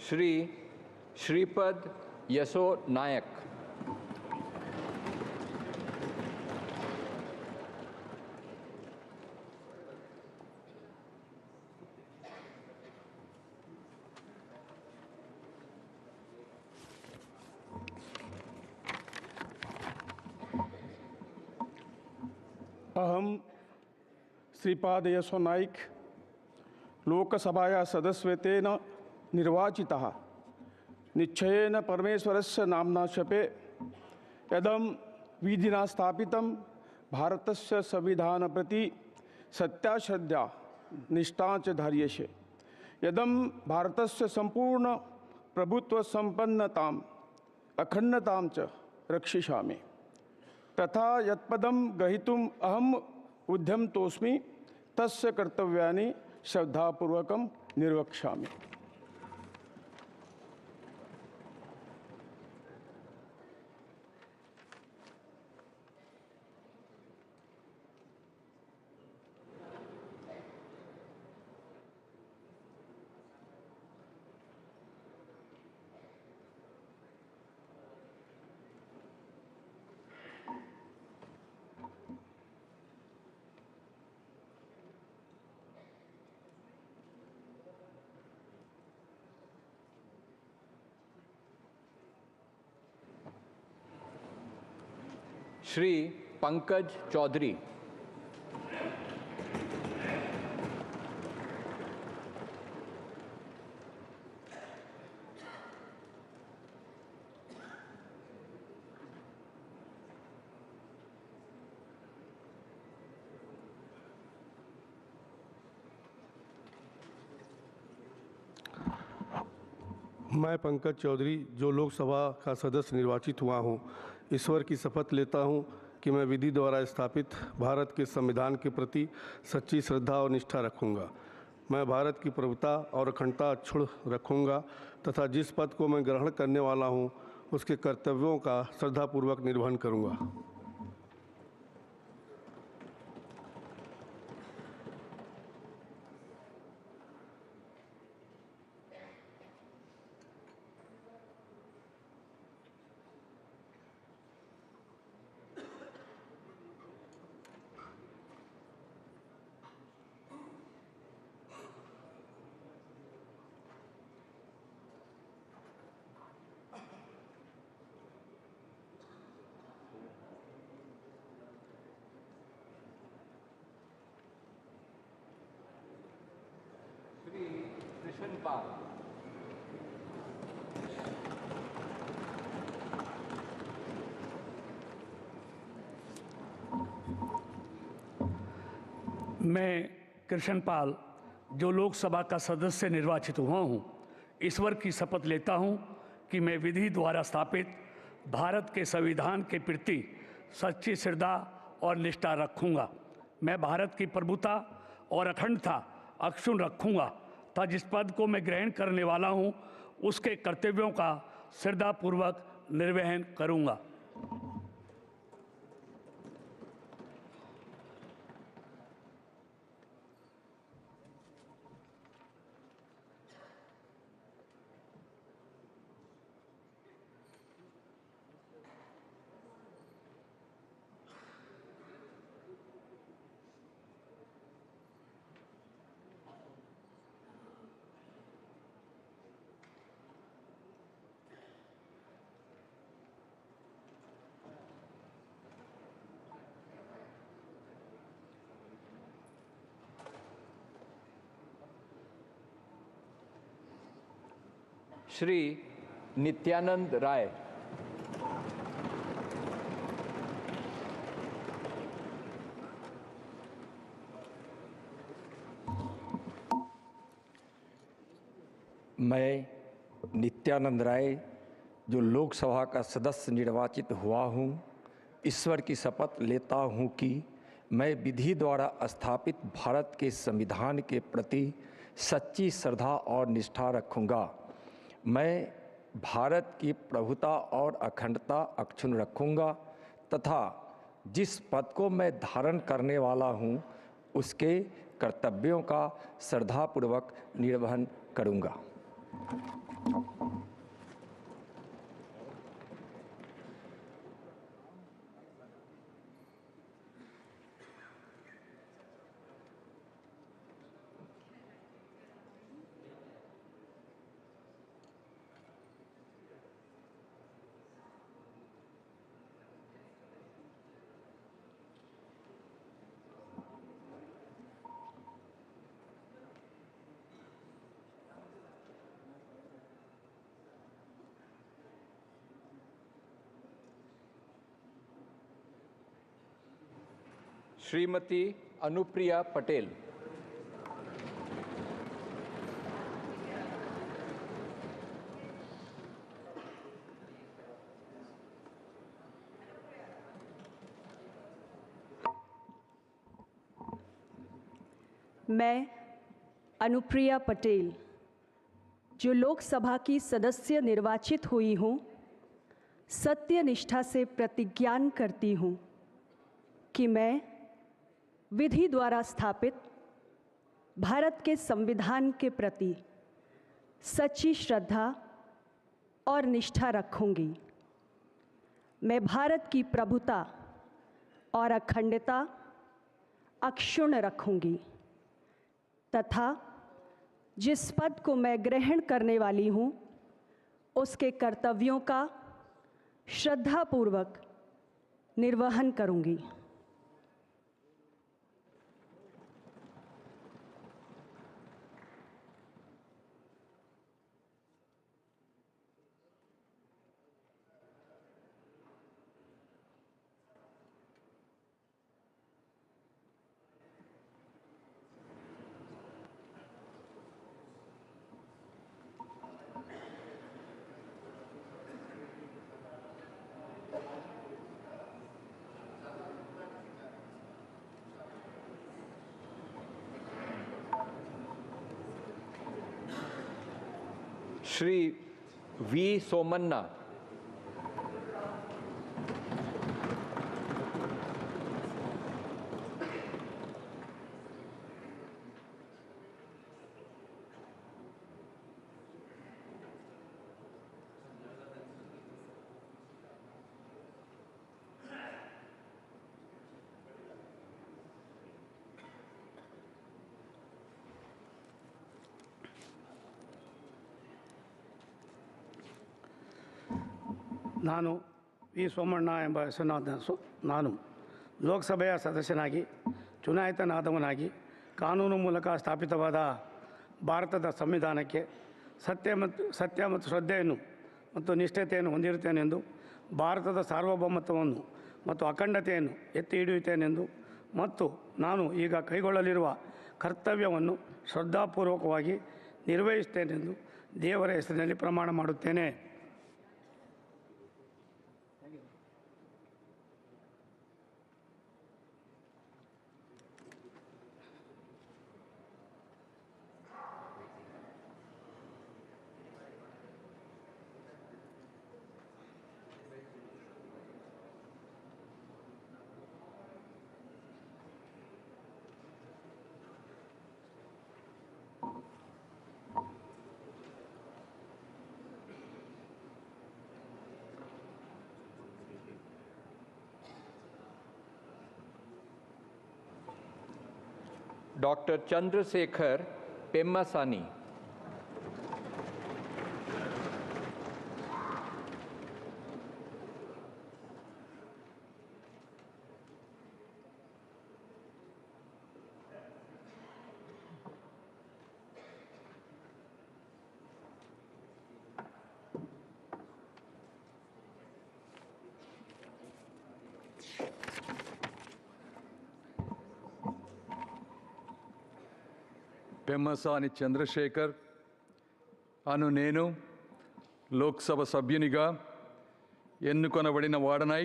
Shri Shripad Yaso Nayak. अहम श्रीपाद यशो नाइक लोकसभाया सदस्यत्वेन निर्वाचितः निश्चयेन परमेश्वरस्य नाम्ना शपे यदं विधिना स्थापितं भारतस्य संविधान प्रति सत्याश्रद्धा निष्ठा च धार्यसे यदं भारतस्य संपूर्ण प्रभुत्व संपन्नताम् अखंडतां च रक्षिष्यामि तथा यत्पदं ग्रहीतुम् अहम् उद्यमतोऽस्मि तस्य कर्तव्यानि श्रद्धापूर्वकं निर्वक्ष्यामि। Shri Pankaj Chaudhary. मैं पंकज चौधरी जो लोकसभा का सदस्य निर्वाचित हुआ हूँ, ईश्वर की शपथ लेता हूँ कि मैं विधि द्वारा स्थापित भारत के संविधान के प्रति सच्ची श्रद्धा और निष्ठा रखूँगा। मैं भारत की प्रभुता और अखंडता अक्षुण्ण रखूँगा तथा जिस पद को मैं ग्रहण करने वाला हूँ उसके कर्तव्यों का श्रद्धापूर्वक निर्वहन करूँगा। श्री कृष्ण पाल। मैं कृष्ण पाल जो लोकसभा का सदस्य निर्वाचित हुआ हूँ, ईश्वर की शपथ लेता हूँ कि मैं विधि द्वारा स्थापित भारत के संविधान के प्रति सच्ची श्रद्धा और निष्ठा रखूँगा। मैं भारत की प्रभुता और अखंडता अक्षुण्ण रखूँगा तथा जिस पद को मैं ग्रहण करने वाला हूँ उसके कर्तव्यों का श्रद्धापूर्वक निर्वहन करूँगा। श्री नित्यानंद राय। मैं नित्यानंद राय जो लोकसभा का सदस्य निर्वाचित हुआ हूँ, ईश्वर की शपथ लेता हूँ कि मैं विधि द्वारा स्थापित भारत के संविधान के प्रति सच्ची श्रद्धा और निष्ठा रखूँगा। मैं भारत की प्रभुता और अखंडता अक्षुण्ण रखूँगा तथा जिस पद को मैं धारण करने वाला हूँ उसके कर्तव्यों का श्रद्धापूर्वक निर्वहन करूँगा। श्रीमती अनुप्रिया पटेल। मैं अनुप्रिया पटेल जो लोकसभा की सदस्य निर्वाचित हुई हूँ, सत्य निष्ठा से प्रतिज्ञान करती हूँ कि मैं विधि द्वारा स्थापित भारत के संविधान के प्रति सच्ची श्रद्धा और निष्ठा रखूंगी। मैं भारत की प्रभुता और अखंडता अक्षुण्ण रखूंगी तथा जिस पद को मैं ग्रहण करने वाली हूँ उसके कर्तव्यों का श्रद्धापूर्वक निर्वहन करूंगी। Shri V. Somanna. ನಾನು ವಿ ಸೋಮಣ್ಣ ಎಂಬ ಹೆಸರಿನ ನಾನು ಲೋಕಸಭೆಯ ಸದಸ್ಯನಾಗಿ ಚುನಾಯಿತನಾದವನಾಗಿ ಕಾನೂನು ಮೂಲಕ ಸ್ಥಾಪಿತವಾದ ಭಾರತದ ಸಂವಿಧಾನಕ್ಕೆ ಸತ್ಯ ಮತ್ತು ಶ್ರದ್ಧೆಯನ್ನು ಮತ್ತು ನಿಷ್ಠತೆಯನ್ನು ಹೊಂದಿರುತ್ತೇನೆಂದು, ಭಾರತದ ಸಾರ್ವಭೌಮತ್ವವನ್ನು ಮತ್ತು ಅಖಂಡತೆಯನ್ನು ಎತ್ತಿ ಹಿಡಿಯುತ್ತೇನೆಂದು ಮತ್ತು ನಾನು ಈಗ ಕೈಗೊಳ್ಳಲಿರುವ ಕರ್ತವ್ಯವನ್ನು ಶ್ರದ್ಧಾಪೂರ್ವಕವಾಗಿ ನಿರ್ವಹಿಸುತ್ತೇನೆಂದು ದೇವರ ಹೆಸರಿನಲ್ಲಿ ಪ್ರಮಾಣ ಮಾಡುತ್ತೇನೆ. Dr. Chandrasekhar Pemmasani. Pemmasani Chandrasekhar అను నేను లోక్సభ సభ్యునిగా ఎన్నుకొనబడిన వాడనై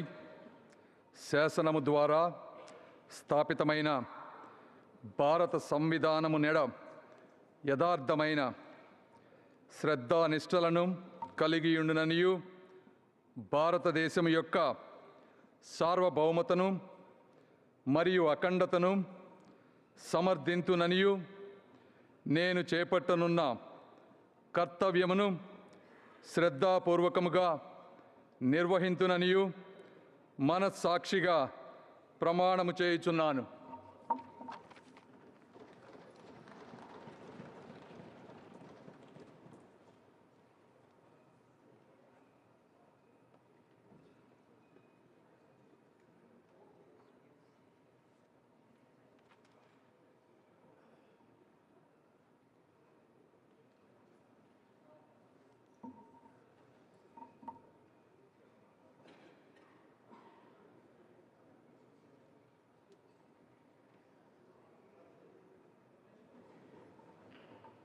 శాసనము ద్వారా స్థాపితమైన భారత సంవిధానము నెడ యథార్థమైన శ్రద్ధానిష్టలను కలిగియుండుననియు, భారతదేశం యొక్క సార్వభౌమతను మరియు అఖండతను సమర్థింతుననియు, నేను చేపట్టనున్న కర్తవ్యమును శ్రద్ధాపూర్వకముగా నిర్వహింతుననియు మనస్సాక్షిగా ప్రమాణము చేయుచున్నాను.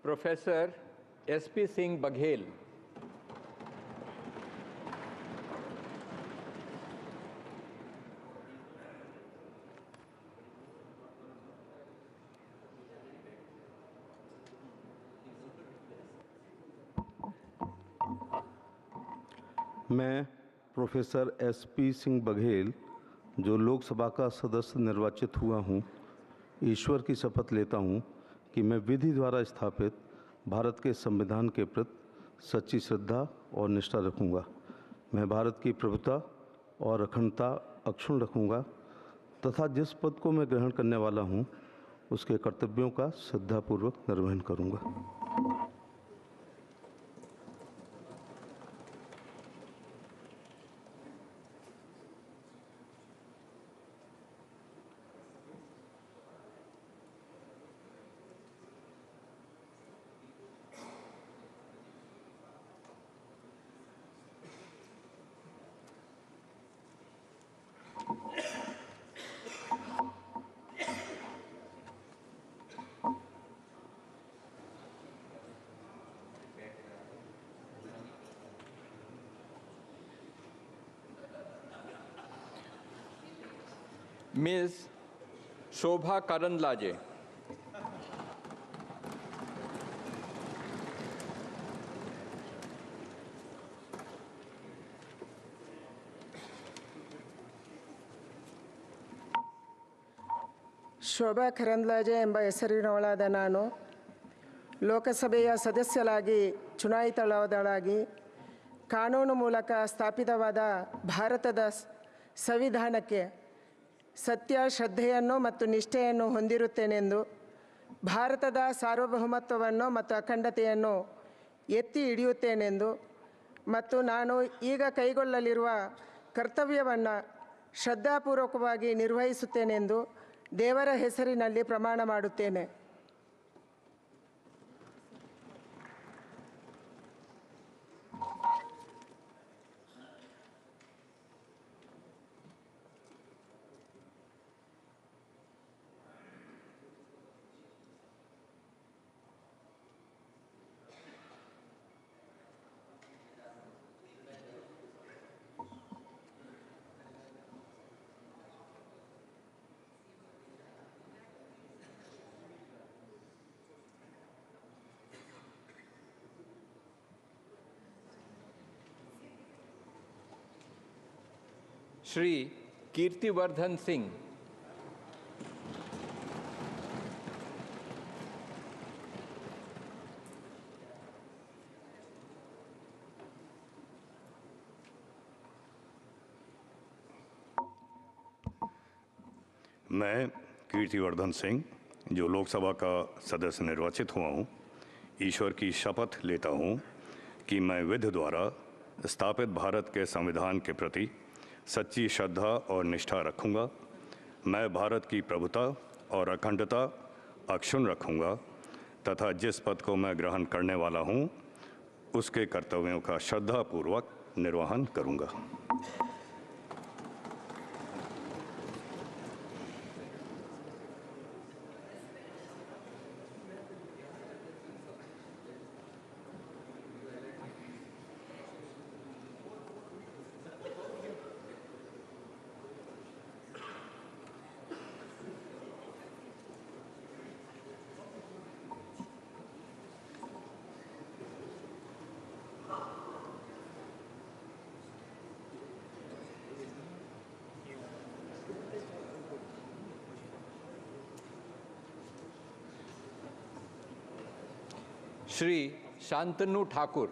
Professor S.P. Singh Baghel. मैं प्रोफेसर S.P. सिंह बघेल, जो लोकसभा का सदस्य निर्वाचित हुआ हूँ, ईश्वर की शपथ लेता हूँ कि मैं विधि द्वारा स्थापित भारत के संविधान के प्रति सच्ची श्रद्धा और निष्ठा रखूँगा। मैं भारत की प्रभुता और अखंडता अक्षुण्ण रखूँगा तथा जिस पद को मैं ग्रहण करने वाला हूँ, उसके कर्तव्यों का श्रद्धापूर्वक निर्वहन करूँगा। Ms. Shobha Karandlaje. Shobha Karandlaje ಎಂಬ ಹೆಸರಿನವಳಾದ ನಾನು ಲೋಕಸಭೆಯ ಸದಸ್ಯರಾಗಿ ಚುನಾಯಿತಳಾದಳಾಗಿ ಕಾನೂನು ಮೂಲಕ ಸ್ಥಾಪಿತವಾದ ಭಾರತದ ಸಂವಿಧಾನಕ್ಕೆ ಸತ್ಯ ಶ್ರದ್ಧೆಯನ್ನು ಮತ್ತು ನಿಷ್ಠೆಯನ್ನು ಹೊಂದಿರುತ್ತೇನೆಂದು ಭಾರತದ ಸಾರ್ವಭೌಮತ್ವವನ್ನು ಮತ್ತು ಅಖಂಡತೆಯನ್ನು ಎತ್ತಿ ಹಿಡಿಯುತ್ತೇನೆಂದು ಮತ್ತು ನಾನು ಈಗ ಕೈಗೊಳ್ಳಲಿರುವ ಕರ್ತವ್ಯವನ್ನು ಶ್ರದ್ಧಾಪೂರ್ವಕವಾಗಿ ನಿರ್ವಹಿಸುತ್ತೇನೆಂದು ದೇವರ ಹೆಸರಿನಲ್ಲಿ ಪ್ರಮಾಣ ಮಾಡುತ್ತೇನೆ. श्री कीर्तिवर्धन सिंह। मैं कीर्तिवर्धन सिंह जो लोकसभा का सदस्य निर्वाचित हुआ हूँ, ईश्वर की शपथ लेता हूँ कि मैं विधि द्वारा स्थापित भारत के संविधान के प्रति सच्ची श्रद्धा और निष्ठा रखूँगा। मैं भारत की प्रभुता और अखंडता अक्षुण्ण रखूँगा तथा जिस पद को मैं ग्रहण करने वाला हूँ उसके कर्तव्यों का श्रद्धापूर्वक निर्वहन करूँगा। श्री शांतनु ठाकुर।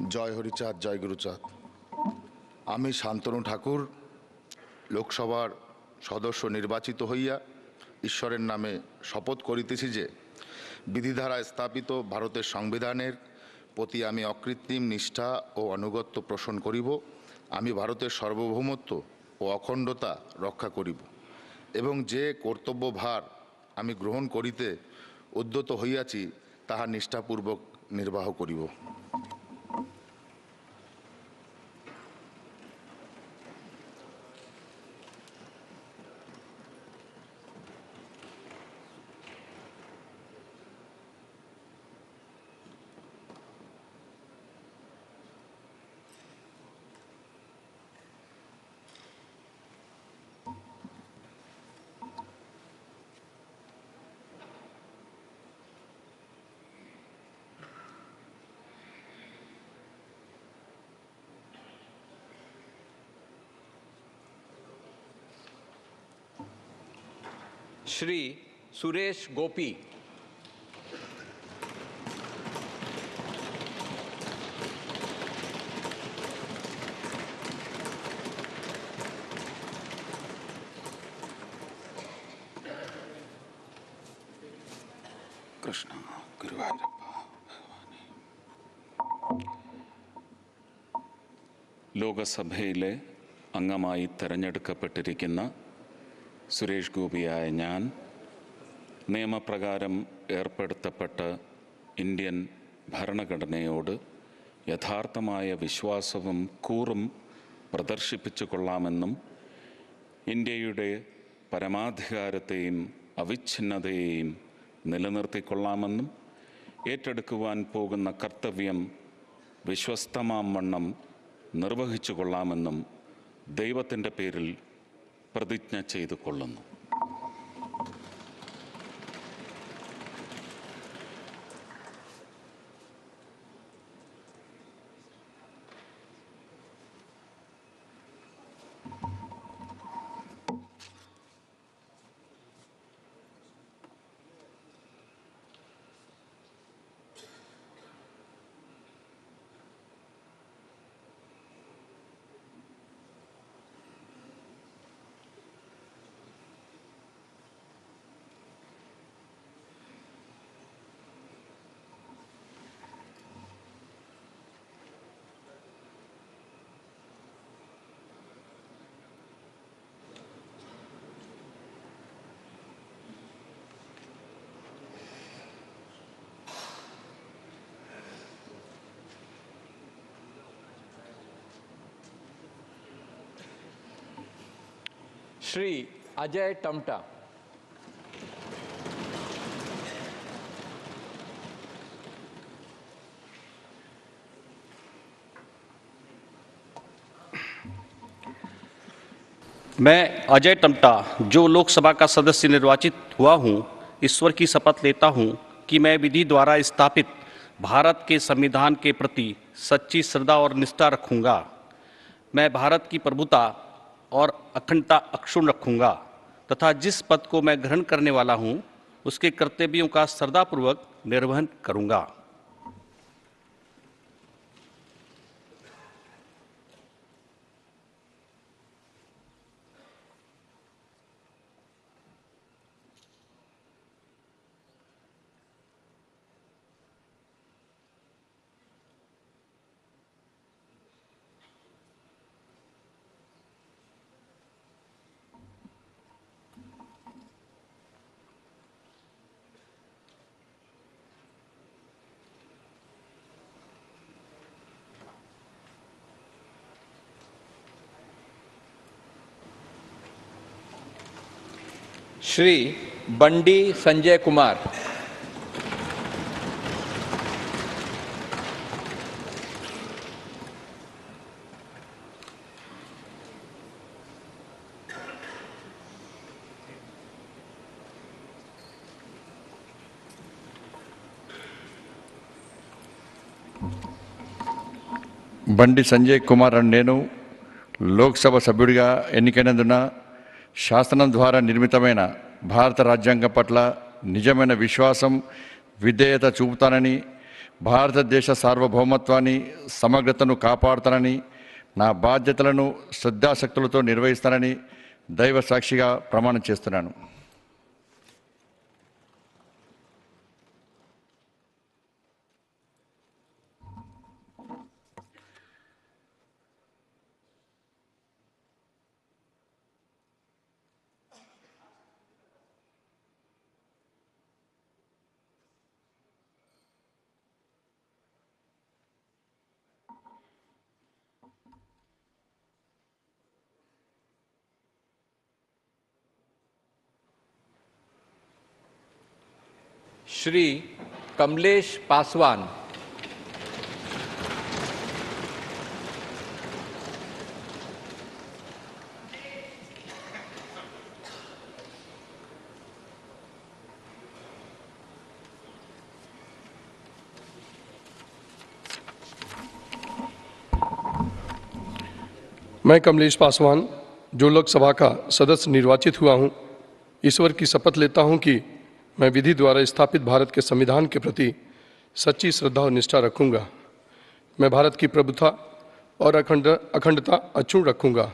जय हरिचाँद जय गुरुचाँद। आमी शांतनु ठाकुर लोकसभार सदस्य निर्वाचित हইয়া ईश्वरेर नामे शपथ करितेछि जे विधि द्वारा स्थापित भारतेर संविधानेर प्रति आमी अकृत्रिम निष्ठा और अनुगत्य पोषण करिब। आमी भारतेर सार्वभौमत्व और अखंडता रक्षा करिब एवं जे कर्तव्य भार आमी ग्रहण करिते उद्यत हইয়াছি ताहा निष्ठापूर्वक निर्वाह करिब। श्री सुरेश गोपी। कृष्ण गुरुवायूरप्पा ലോകസഭയിലെ അംഗമായി തെരഞ്ഞെടുക്കപ്പെട്ടിരിക്കുന്ന സുരേഷ് ഗോപിയായ ഞാൻ നിയമപ്രകാരം ഏർപ്പെടുത്തപ്പെട്ട ഇന്ത്യൻ ഭരണഘടനയോട് യഥാർത്ഥമായ വിശ്വാസവും കൂറും പ്രദർശിപ്പിച്ചു കൊള്ളാമെന്നും ഇന്ത്യയുടെ പരമാധികാരത്തെയും അവിച്ഛിന്നതയെയും നിലനിർത്തിക്കൊള്ളാമെന്നും ഏറ്റെടുക്കുവാൻ പോകുന്ന കർത്തവ്യം വിശ്വസ്തമാം വണ്ണം നിർവഹിച്ചു കൊള്ളാമെന്നും ദൈവത്തിൻ്റെ പേരിൽ പ്രതിജ്ഞ ചെയ്തുകൊള്ളുന്നു. श्री अजय टमटा। मैं अजय टमटा, जो लोकसभा का सदस्य निर्वाचित हुआ हूँ, ईश्वर की शपथ लेता हूँ कि मैं विधि द्वारा स्थापित भारत के संविधान के प्रति सच्ची श्रद्धा और निष्ठा रखूँगा। मैं भारत की प्रभुता और अखंडता अक्षुण्ण रखूँगा तथा जिस पद को मैं ग्रहण करने वाला हूँ उसके कर्तव्यों का श्रद्धापूर्वक निर्वहन करूँगा। श्री बंडी संजय कुमार। బండి సంజయ్ కుమార్ అని నేను లోక్సభ సభ్యుడిగా ఎన్నికైనందున శాసనం ద్వారా నిర్మితమైన భారత రాజ్యాంగం పట్ల నిజమైన విశ్వాసం, విధేయత చూపుతానని, భారతదేశ సార్వభౌమత్వాన్ని, సమగ్రతను కాపాడుతానని, నా బాధ్యతలను శ్రద్ధాశక్తులతో నిర్వహిస్తానని దైవ సాక్షిగా ప్రమాణం చేస్తున్నాను. श्री कमलेश पासवान। मैं कमलेश पासवान, जो लोकसभा का सदस्य निर्वाचित हुआ हूँ, ईश्वर की शपथ लेता हूँ कि मैं विधि द्वारा स्थापित भारत के संविधान के प्रति सच्ची श्रद्धा और निष्ठा रखूंगा। मैं भारत की प्रभुता और अखंडता अक्षुण्ण रखूंगा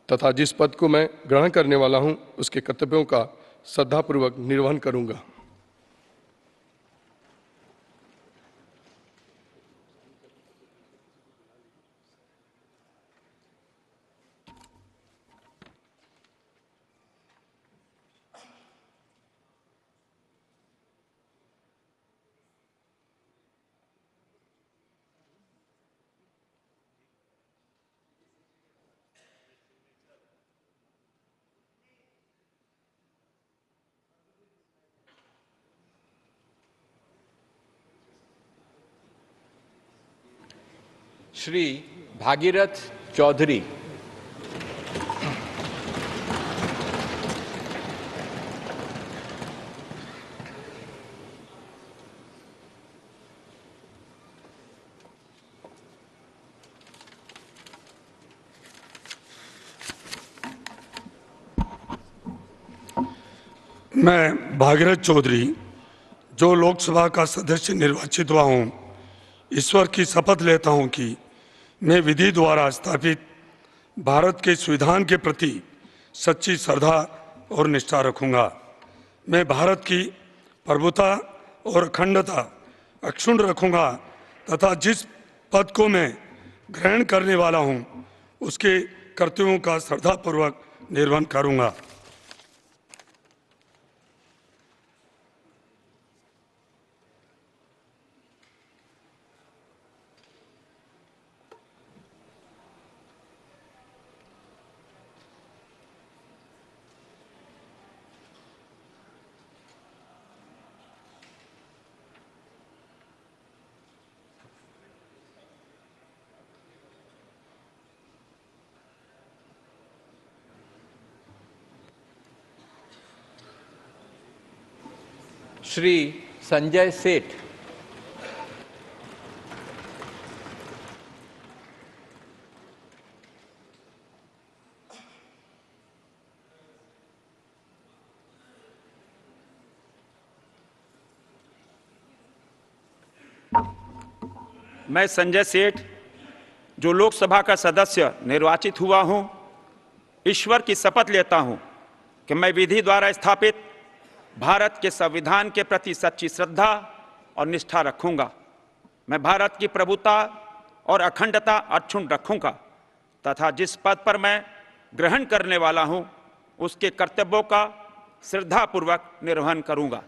तथा जिस पद को मैं ग्रहण करने वाला हूं उसके कर्तव्यों का श्रद्धापूर्वक निर्वहन करूंगा। श्री भागीरथ चौधरी। मैं भागीरथ चौधरी जो लोकसभा का सदस्य निर्वाचित हुआ हूँ, ईश्वर की शपथ लेता हूँ कि मैं विधि द्वारा स्थापित भारत के संविधान के प्रति सच्ची श्रद्धा और निष्ठा रखूँगा। मैं भारत की प्रभुता और अखंडता अक्षुण्ण रखूँगा तथा जिस पद को मैं ग्रहण करने वाला हूँ उसके कर्तव्यों का श्रद्धापूर्वक निर्वहन करूँगा। श्री संजय सेठ। मैं संजय सेठ जो लोकसभा का सदस्य निर्वाचित हुआ हूं, ईश्वर की शपथ लेता हूं कि मैं विधि द्वारा स्थापित भारत के संविधान के प्रति सच्ची श्रद्धा और निष्ठा रखूंगा। मैं भारत की प्रभुता और अखंडता अक्षुण्ण रखूंगा तथा जिस पद पर मैं ग्रहण करने वाला हूं उसके कर्तव्यों का श्रद्धापूर्वक निर्वहन करूंगा।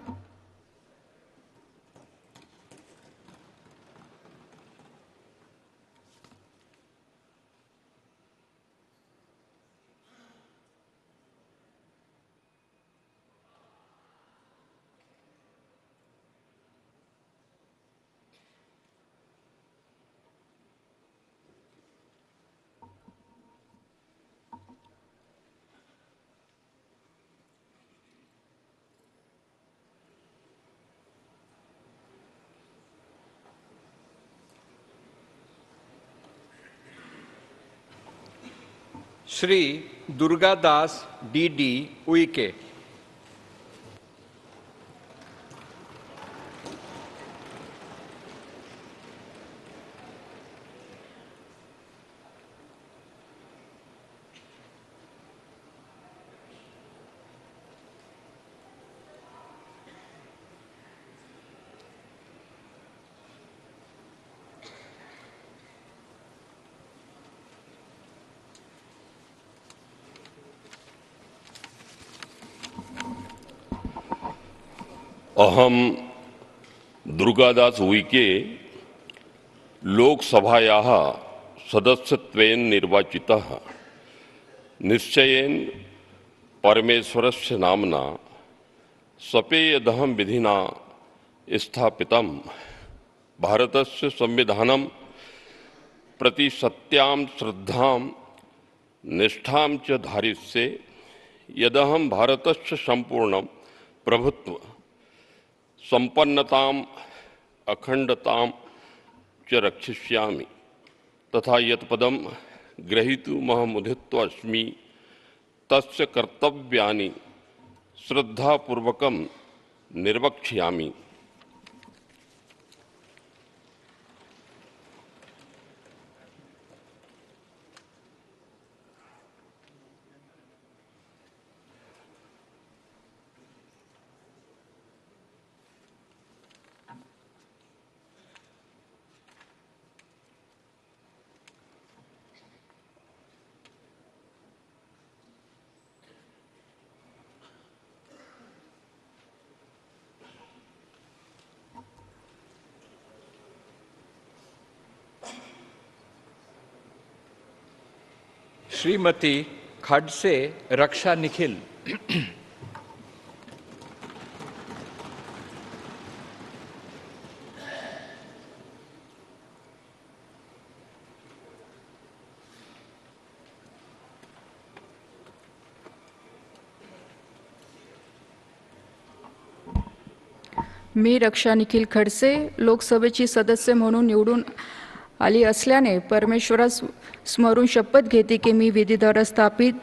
श्री दुर्गादास डी उइके। अहम दुर्गादास उइके लोकसभायाः सदस्यत्वेन निर्वाचितः निश्चयेन परमेश्वरस्य नाम्ना सपेयदहं विधिना स्थापितं भारतस्य संविधानं प्रति सत्यां श्रद्धां निष्ठां च धारिष्ये यदहं भारतस्य संपूर्णं प्रभुत्व संपन्नताम् अखंडतां च रक्षिष्यामि तथा यत्पदं ग्रहीतुमहमुदितोऽस्मि तस्य कर्तव्यानि श्रद्धापूर्वकं निर्वक्ष्यामि। श्रीमती खडसे रक्षा निखिल। मी रक्षा निखिल खडसे लोकसभेची सदस्य म्हणून निवडून आली असल्याने परमेश्वरास स्मरून शपथ घेते की मी विधीद्वारा स्थापित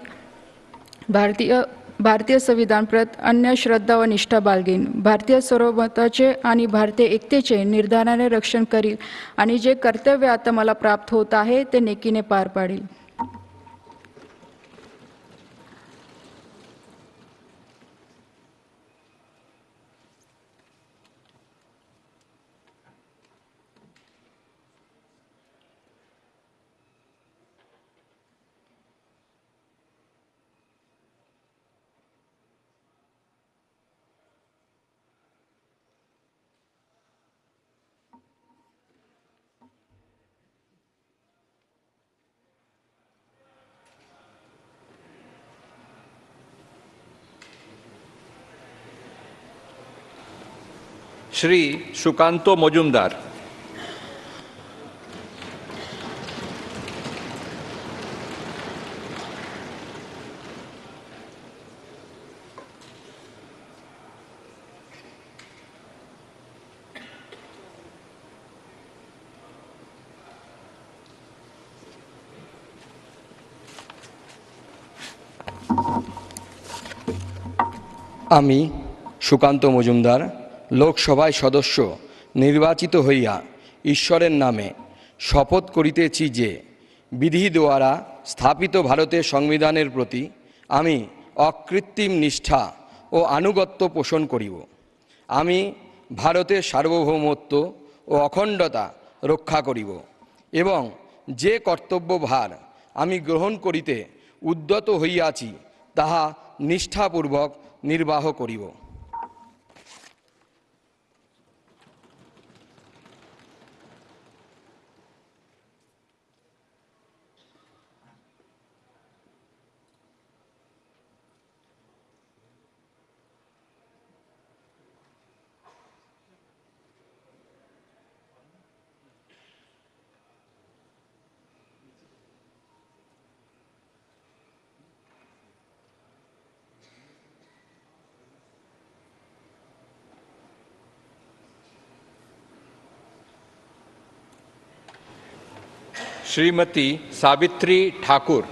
भारतीय संविधान प्रत अन्य श्रद्धा व निष्ठा बाळगेन. भारतीय सार्वभौमत्वाचे आणि भारतीय एकतेचे निर्धाराने रक्षण करील आणि जे कर्तव्य आता मला प्राप्त होत आहे ते नेकीने पार पाडील. श्री सुकांतो मजुमदार. আমি সুকান্ত মজুমদার লোকসভায় সদস্য নির্বাচিত হইয়া ঈশ্বরের নামে শপথ করিতেছি যে বিধি দ্বারা স্থাপিত ভারতের সংবিধানের প্রতি আমি অকৃত্রিম নিষ্ঠা ও আনুগত্য পোষণ করিব। আমি ভারতের সার্বভৌমত্ব ও অখণ্ডতা রক্ষা করিব এবং যে কর্তব্যভার আমি গ্রহণ করিতে উদ্যত হইয়াছি তাহা নিষ্ঠাপূর্বক নির্বাহ করিব। श्रीमती सावित्री ठाकुर.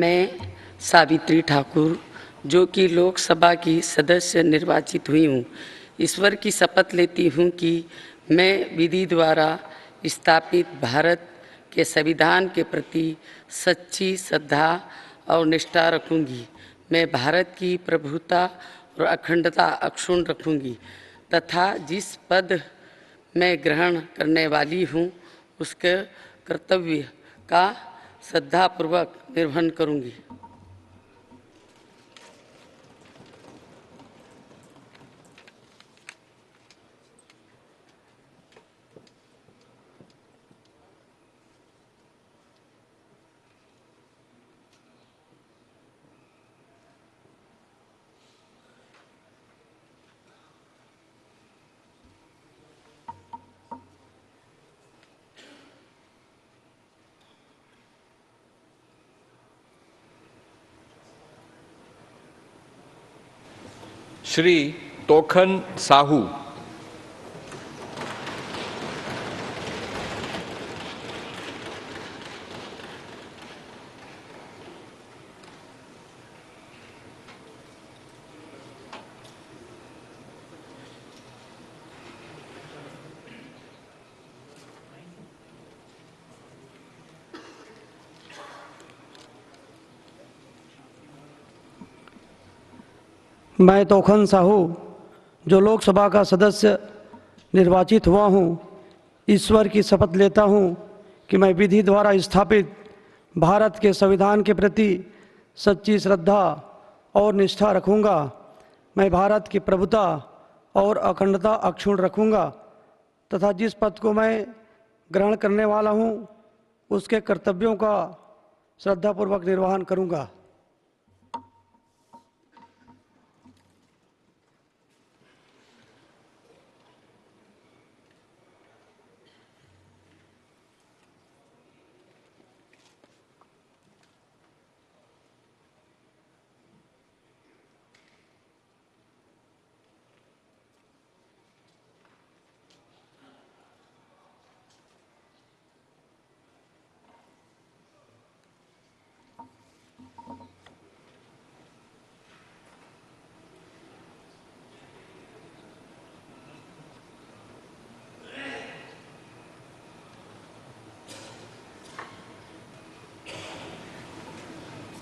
मैं सावित्री ठाकुर जो कि लोकसभा की सदस्य निर्वाचित हुई हूँ, ईश्वर की शपथ लेती हूँ कि मैं विधि द्वारा स्थापित भारत के संविधान के प्रति सच्ची श्रद्धा और निष्ठा रखूँगी। मैं भारत की प्रभुता और अखंडता अक्षुण्ण रखूँगी तथा जिस पद मैं ग्रहण करने वाली हूँ उसके कर्तव्य का श्रद्धापूर्वक निर्वहन करूँगी। श्री तोखन साहू. मैं तोखन साहू जो लोकसभा का सदस्य निर्वाचित हुआ हूँ, ईश्वर की शपथ लेता हूँ कि मैं विधि द्वारा स्थापित भारत के संविधान के प्रति सच्ची श्रद्धा और निष्ठा रखूँगा। मैं भारत की प्रभुता और अखंडता अक्षुण्ण रखूँगा तथा जिस पद को मैं ग्रहण करने वाला हूँ उसके कर्तव्यों का श्रद्धापूर्वक निर्वहन करूंगा।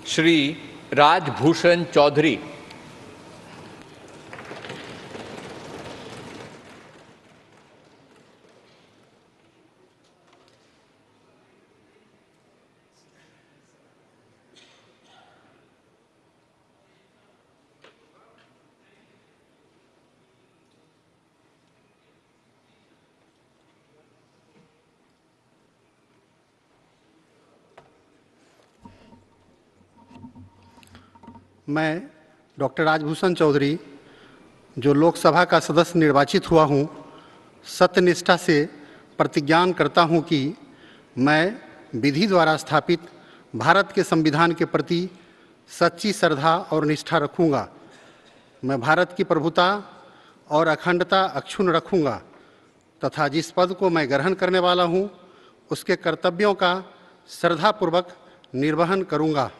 श्री राजभूषण चौधरी। मैं डॉक्टर राजभूषण चौधरी, जो लोकसभा का सदस्य निर्वाचित हुआ हूँ, सत्यनिष्ठा से प्रतिज्ञान करता हूँ कि मैं विधि द्वारा स्थापित भारत के संविधान के प्रति सच्ची श्रद्धा और निष्ठा रखूँगा। मैं भारत की प्रभुता और अखंडता अक्षुण्ण रखूँगा तथा जिस पद को मैं ग्रहण करने वाला हूँ, उसके कर्तव्यों का श्रद्धापूर्वक निर्वहन करूँगा।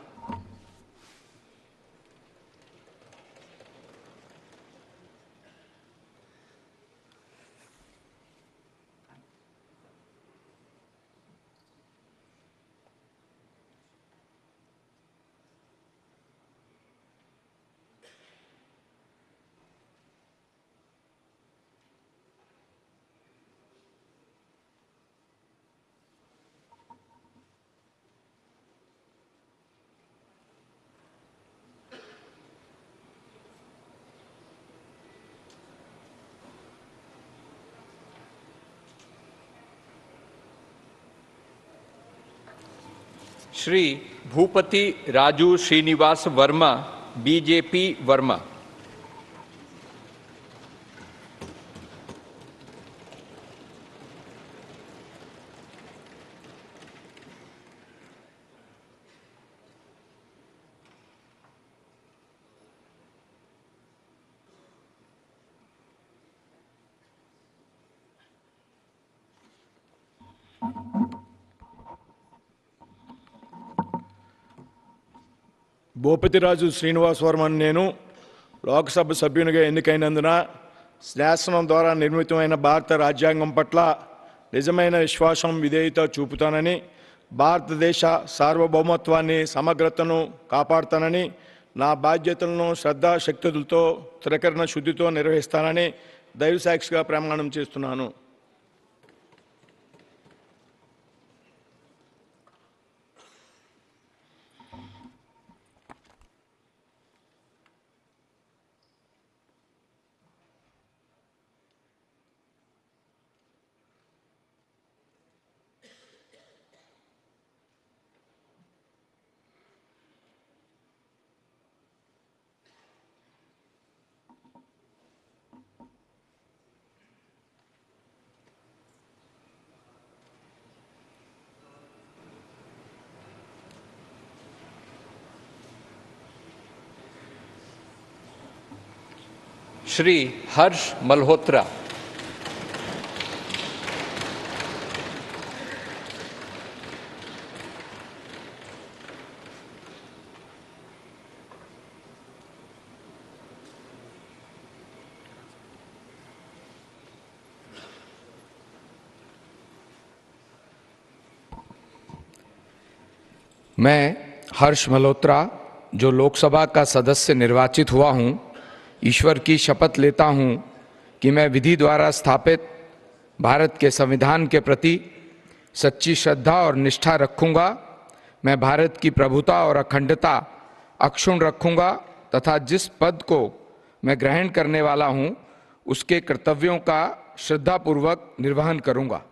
श्री भूपति राजू श्रीनिवास वर्मा, बीजेपी वर्मा। భూపతిరాజు శ్రీనివాస్ వర్మన్ నేను లోక్సభ సభ్యునిగా ఎన్నికైనందున శాసనం ద్వారా నిర్మితమైన భారత రాజ్యాంగం పట్ల నిజమైన విశ్వాసం విధేయత చూపుతానని, భారతదేశ సార్వభౌమత్వాన్ని సమగ్రతను కాపాడుతానని, నా బాధ్యతలను శ్రద్ధాశక్తులతో త్రికరణ శుద్ధితో నిర్వహిస్తానని దైవసాక్షిగా ప్రమాణం చేస్తున్నాను. श्री हर्ष मल्होत्रा। मैं हर्ष मल्होत्रा, जो लोकसभा का सदस्य निर्वाचित हुआ हूँ, ईश्वर की शपथ लेता हूँ कि मैं विधि द्वारा स्थापित भारत के संविधान के प्रति सच्ची श्रद्धा और निष्ठा रखूँगा। मैं भारत की प्रभुता और अखंडता अक्षुण्ण रखूँगा तथा जिस पद को मैं ग्रहण करने वाला हूँ, उसके कर्तव्यों का श्रद्धापूर्वक निर्वहन करूँगा।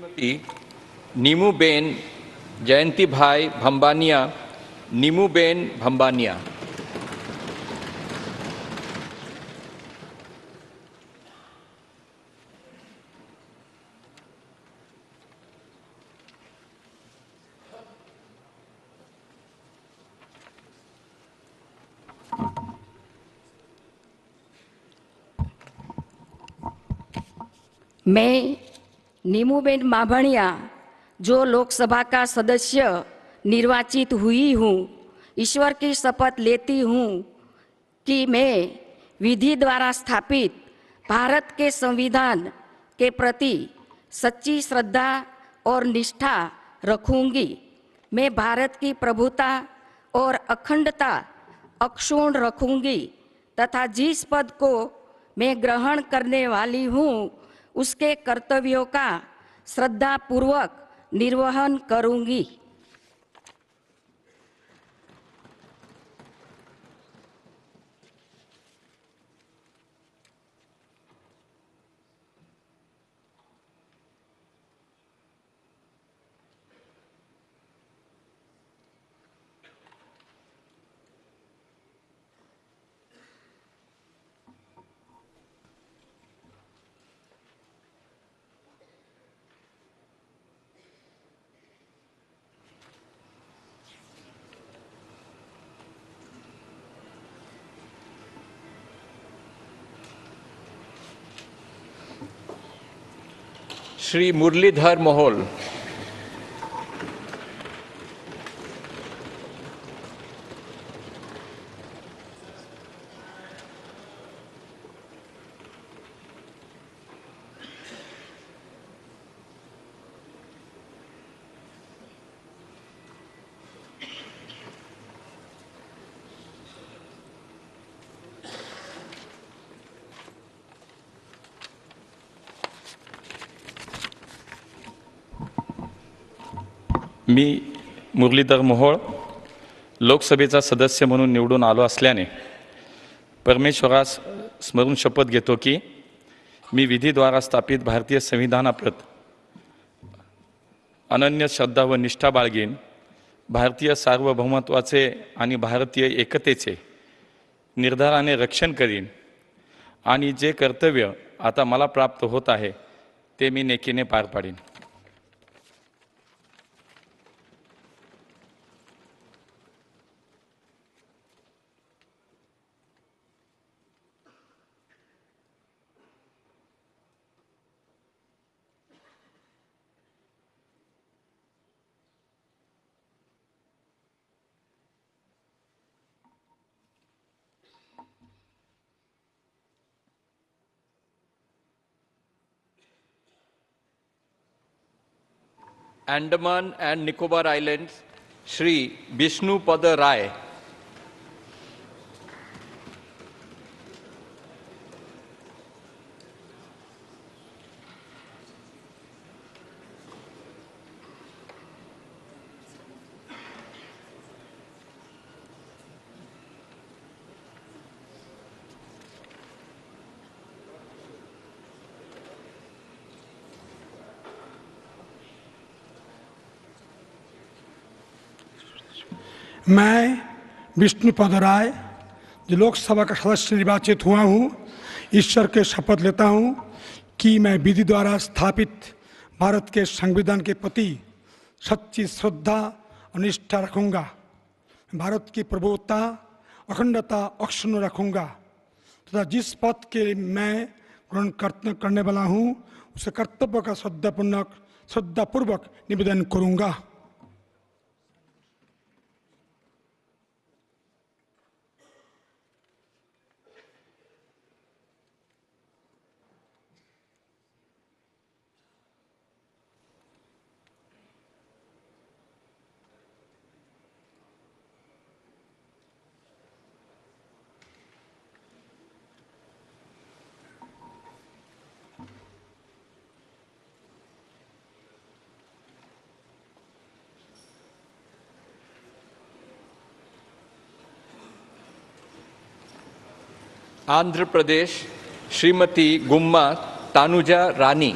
श्रीमती नीमूबेन जयंतीभाई भंबानिया, नीमूबेन भंबानिया। मैं नीमूबेन माभणिया जो लोकसभा का सदस्य निर्वाचित हुई हूँ, ईश्वर की शपथ लेती हूँ कि मैं विधि द्वारा स्थापित भारत के संविधान के प्रति सच्ची श्रद्धा और निष्ठा रखूंगी। मैं भारत की प्रभुता और अखंडता अक्षुण्ण रखूंगी तथा जिस पद को मैं ग्रहण करने वाली हूँ उसके कर्तव्यों का श्रद्धापूर्वक निर्वहन करूंगी। श्री मुरलीधर मोहोल। मी मुरलीधर मोहोळ लोकसभेचा सदस्य म्हणून निवडून आलो असल्याने परमेश्वरास स्मरून शपथ घेतो की मी विधीद्वारा स्थापित भारतीय संविधानाप्रत अनन्य श्रद्धा व निष्ठा बाळगीन, भारतीय सार्वभौमत्वाचे आणि भारतीय एकतेचे निर्धाराने रक्षण करीन आणि जे कर्तव्य आता मला प्राप्त होत आहे ते मी नेकीने पार पाडीन। अंडमान एंड निकोबार आइलैंड्स श्री विष्णुपद राय। मैं विष्णुपद राय जो लोकसभा का सदस्य निर्वाचित हुआ हूँ, ईश्वर के शपथ लेता हूँ कि मैं विधि द्वारा स्थापित भारत के संविधान के प्रति सच्ची श्रद्धा और निष्ठा रखूँगा। भारत की प्रभुता अखंडता अक्षुण्ण रखूँगा तथा जिस पद के मैं ग्रहण करने वाला हूँ उसे कर्तव्य का श्रद्धापूर्वक निवेदन करूँगा। आंध्र प्रदेश श्रीमती गुम्मा तानुजा रानी।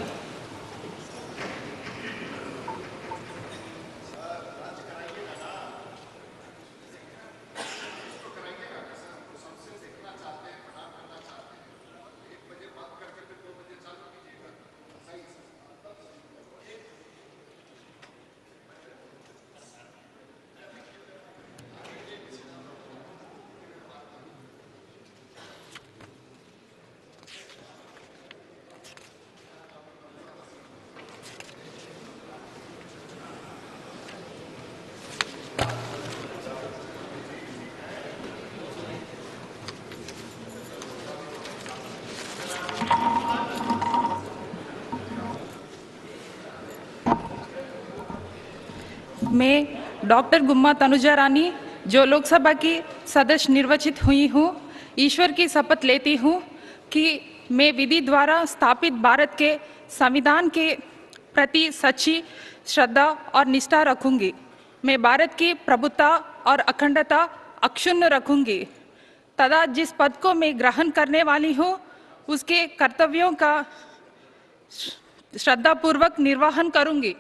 मैं डॉक्टर गुम्मा तनुजा रानी जो लोकसभा की सदस्य निर्वाचित हुई हूँ, ईश्वर की शपथ लेती हूँ कि मैं विधि द्वारा स्थापित भारत के संविधान के प्रति सच्ची श्रद्धा और निष्ठा रखूंगी। मैं भारत की प्रभुता और अखंडता अक्षुण्ण रखूंगी तथा जिस पद को मैं ग्रहण करने वाली हूँ उसके कर्तव्यों का श्रद्धापूर्वक निर्वहन करूंगी।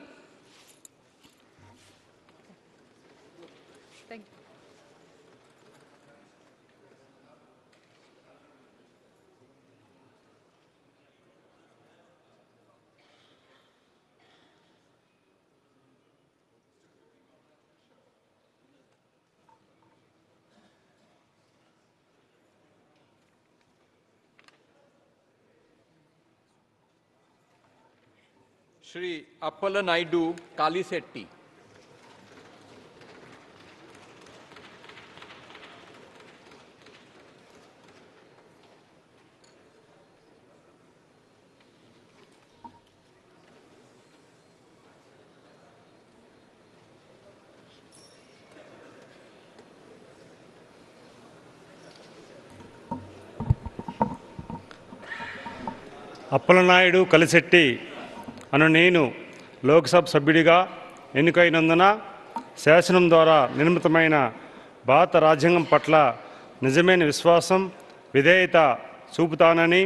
श्री अप्पल नायडू कालीसेट्टी। అప్పలనాయుడు కలిశెట్టి అను నేను లోక్సభ సభ్యుడిగా ఎన్నికైనందున శాసనం ద్వారా నిర్మితమైన భారత రాజ్యాంగం పట్ల నిజమైన విశ్వాసం విధేయత చూపుతానని,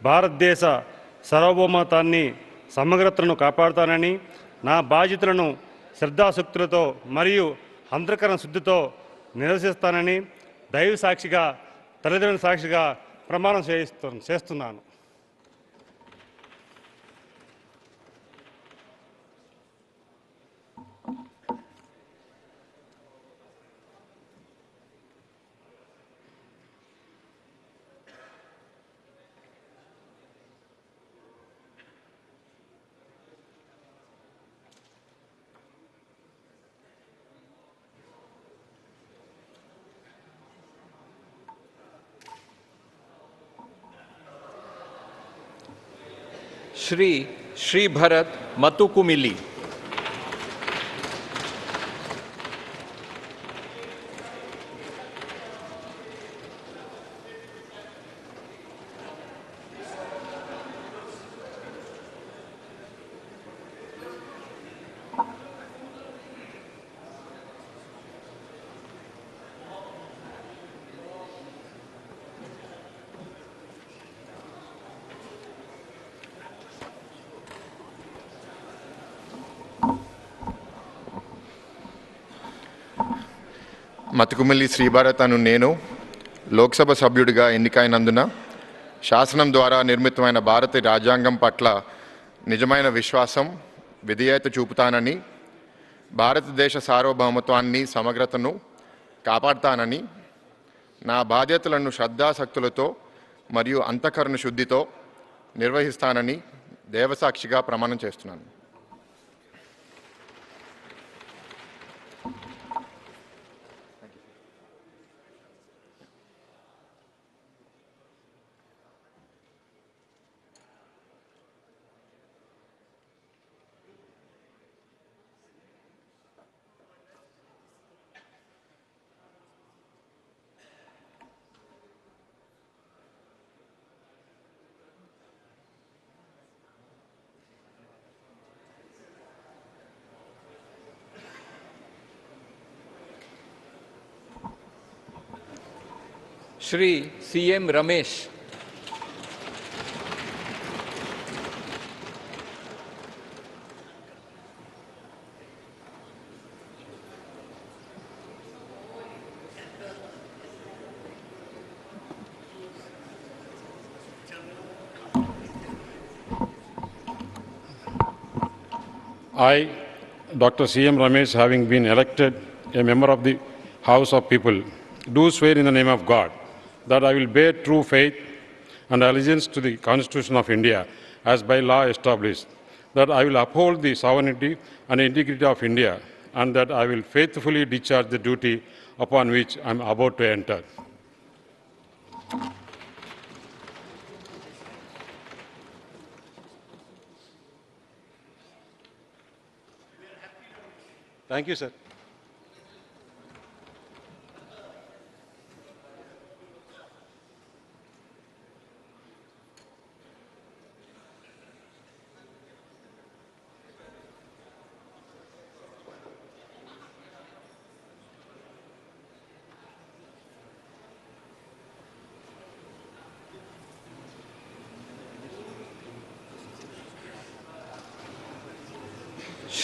భారతదేశ సార్వభౌమత్వాన్ని సమగ్రతను కాపాడుతానని, నా బాధ్యతలను శ్రద్ధాశక్తులతో మరియు అంతఃకరణ శుద్ధితో నిర్వహిస్తానని దైవ సాక్షిగా తల్లిదండ్రుల సాక్షిగా ప్రమాణం చేస్తున్నాను. श्री श्री भरत मतुकुमिली। మతుకుమిల్లి శ్రీభారత్ అను నేను లోక్సభ సభ్యుడిగా ఎన్నికైనందున శాసనం ద్వారా నిర్మితమైన భారత రాజ్యాంగం పట్ల నిజమైన విశ్వాసం విధేయత చూపుతానని, భారతదేశ సార్వభౌమత్వాన్ని సమగ్రతను కాపాడుతానని, నా బాధ్యతలను శ్రద్ధాశక్తులతో మరియు అంతఃకరణ శుద్ధితో నిర్వహిస్తానని దేవసాక్షిగా ప్రమాణం చేస్తున్నాను. Shri CM Ramesh. I, Dr. C.M. Ramesh, having been elected a member of the House of People, do swear in the name of God that I will bear true faith and allegiance to the Constitution of India as by law established, that I will uphold the sovereignty and integrity of India, and that I will faithfully discharge the duty upon which I am about to enter. Thank you, sir.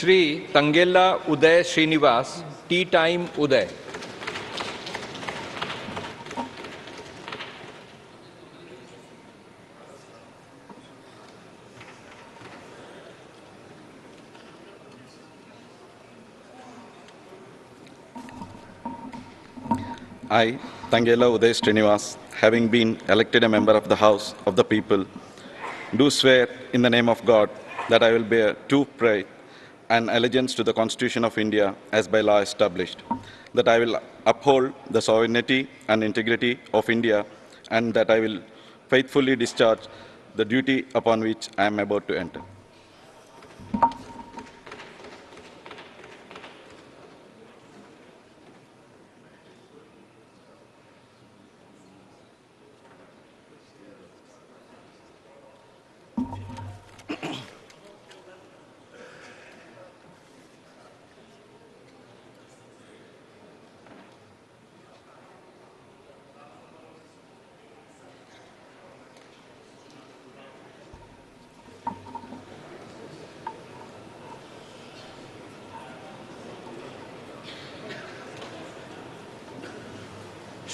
Shri Tangella Uday Srinivas, Tea Time Uday. I, Tangella Uday Srinivas, having been elected a member of the House of the People, do swear in the name of God that I will bear true pride and allegiance to the Constitution of India as by law established, that I will uphold the sovereignty and integrity of India, and that I will faithfully discharge the duty upon which I am about to enter.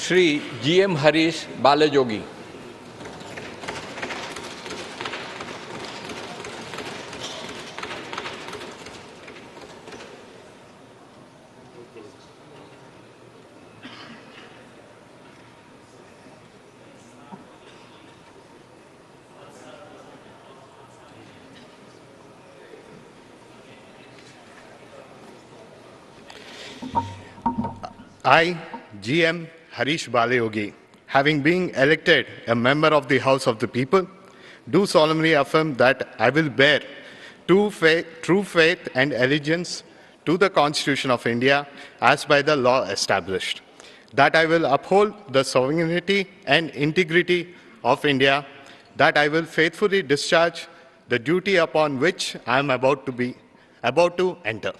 Shri G.M. Harish Balajogi. I, G.M. Harish Balayogi, having been elected a member of the House of the People, do solemnly affirm that I will bear true faith and allegiance to the Constitution of India as by the law established, that I will uphold the sovereignty and integrity of India, that I will faithfully discharge the duty upon which I am about to enter.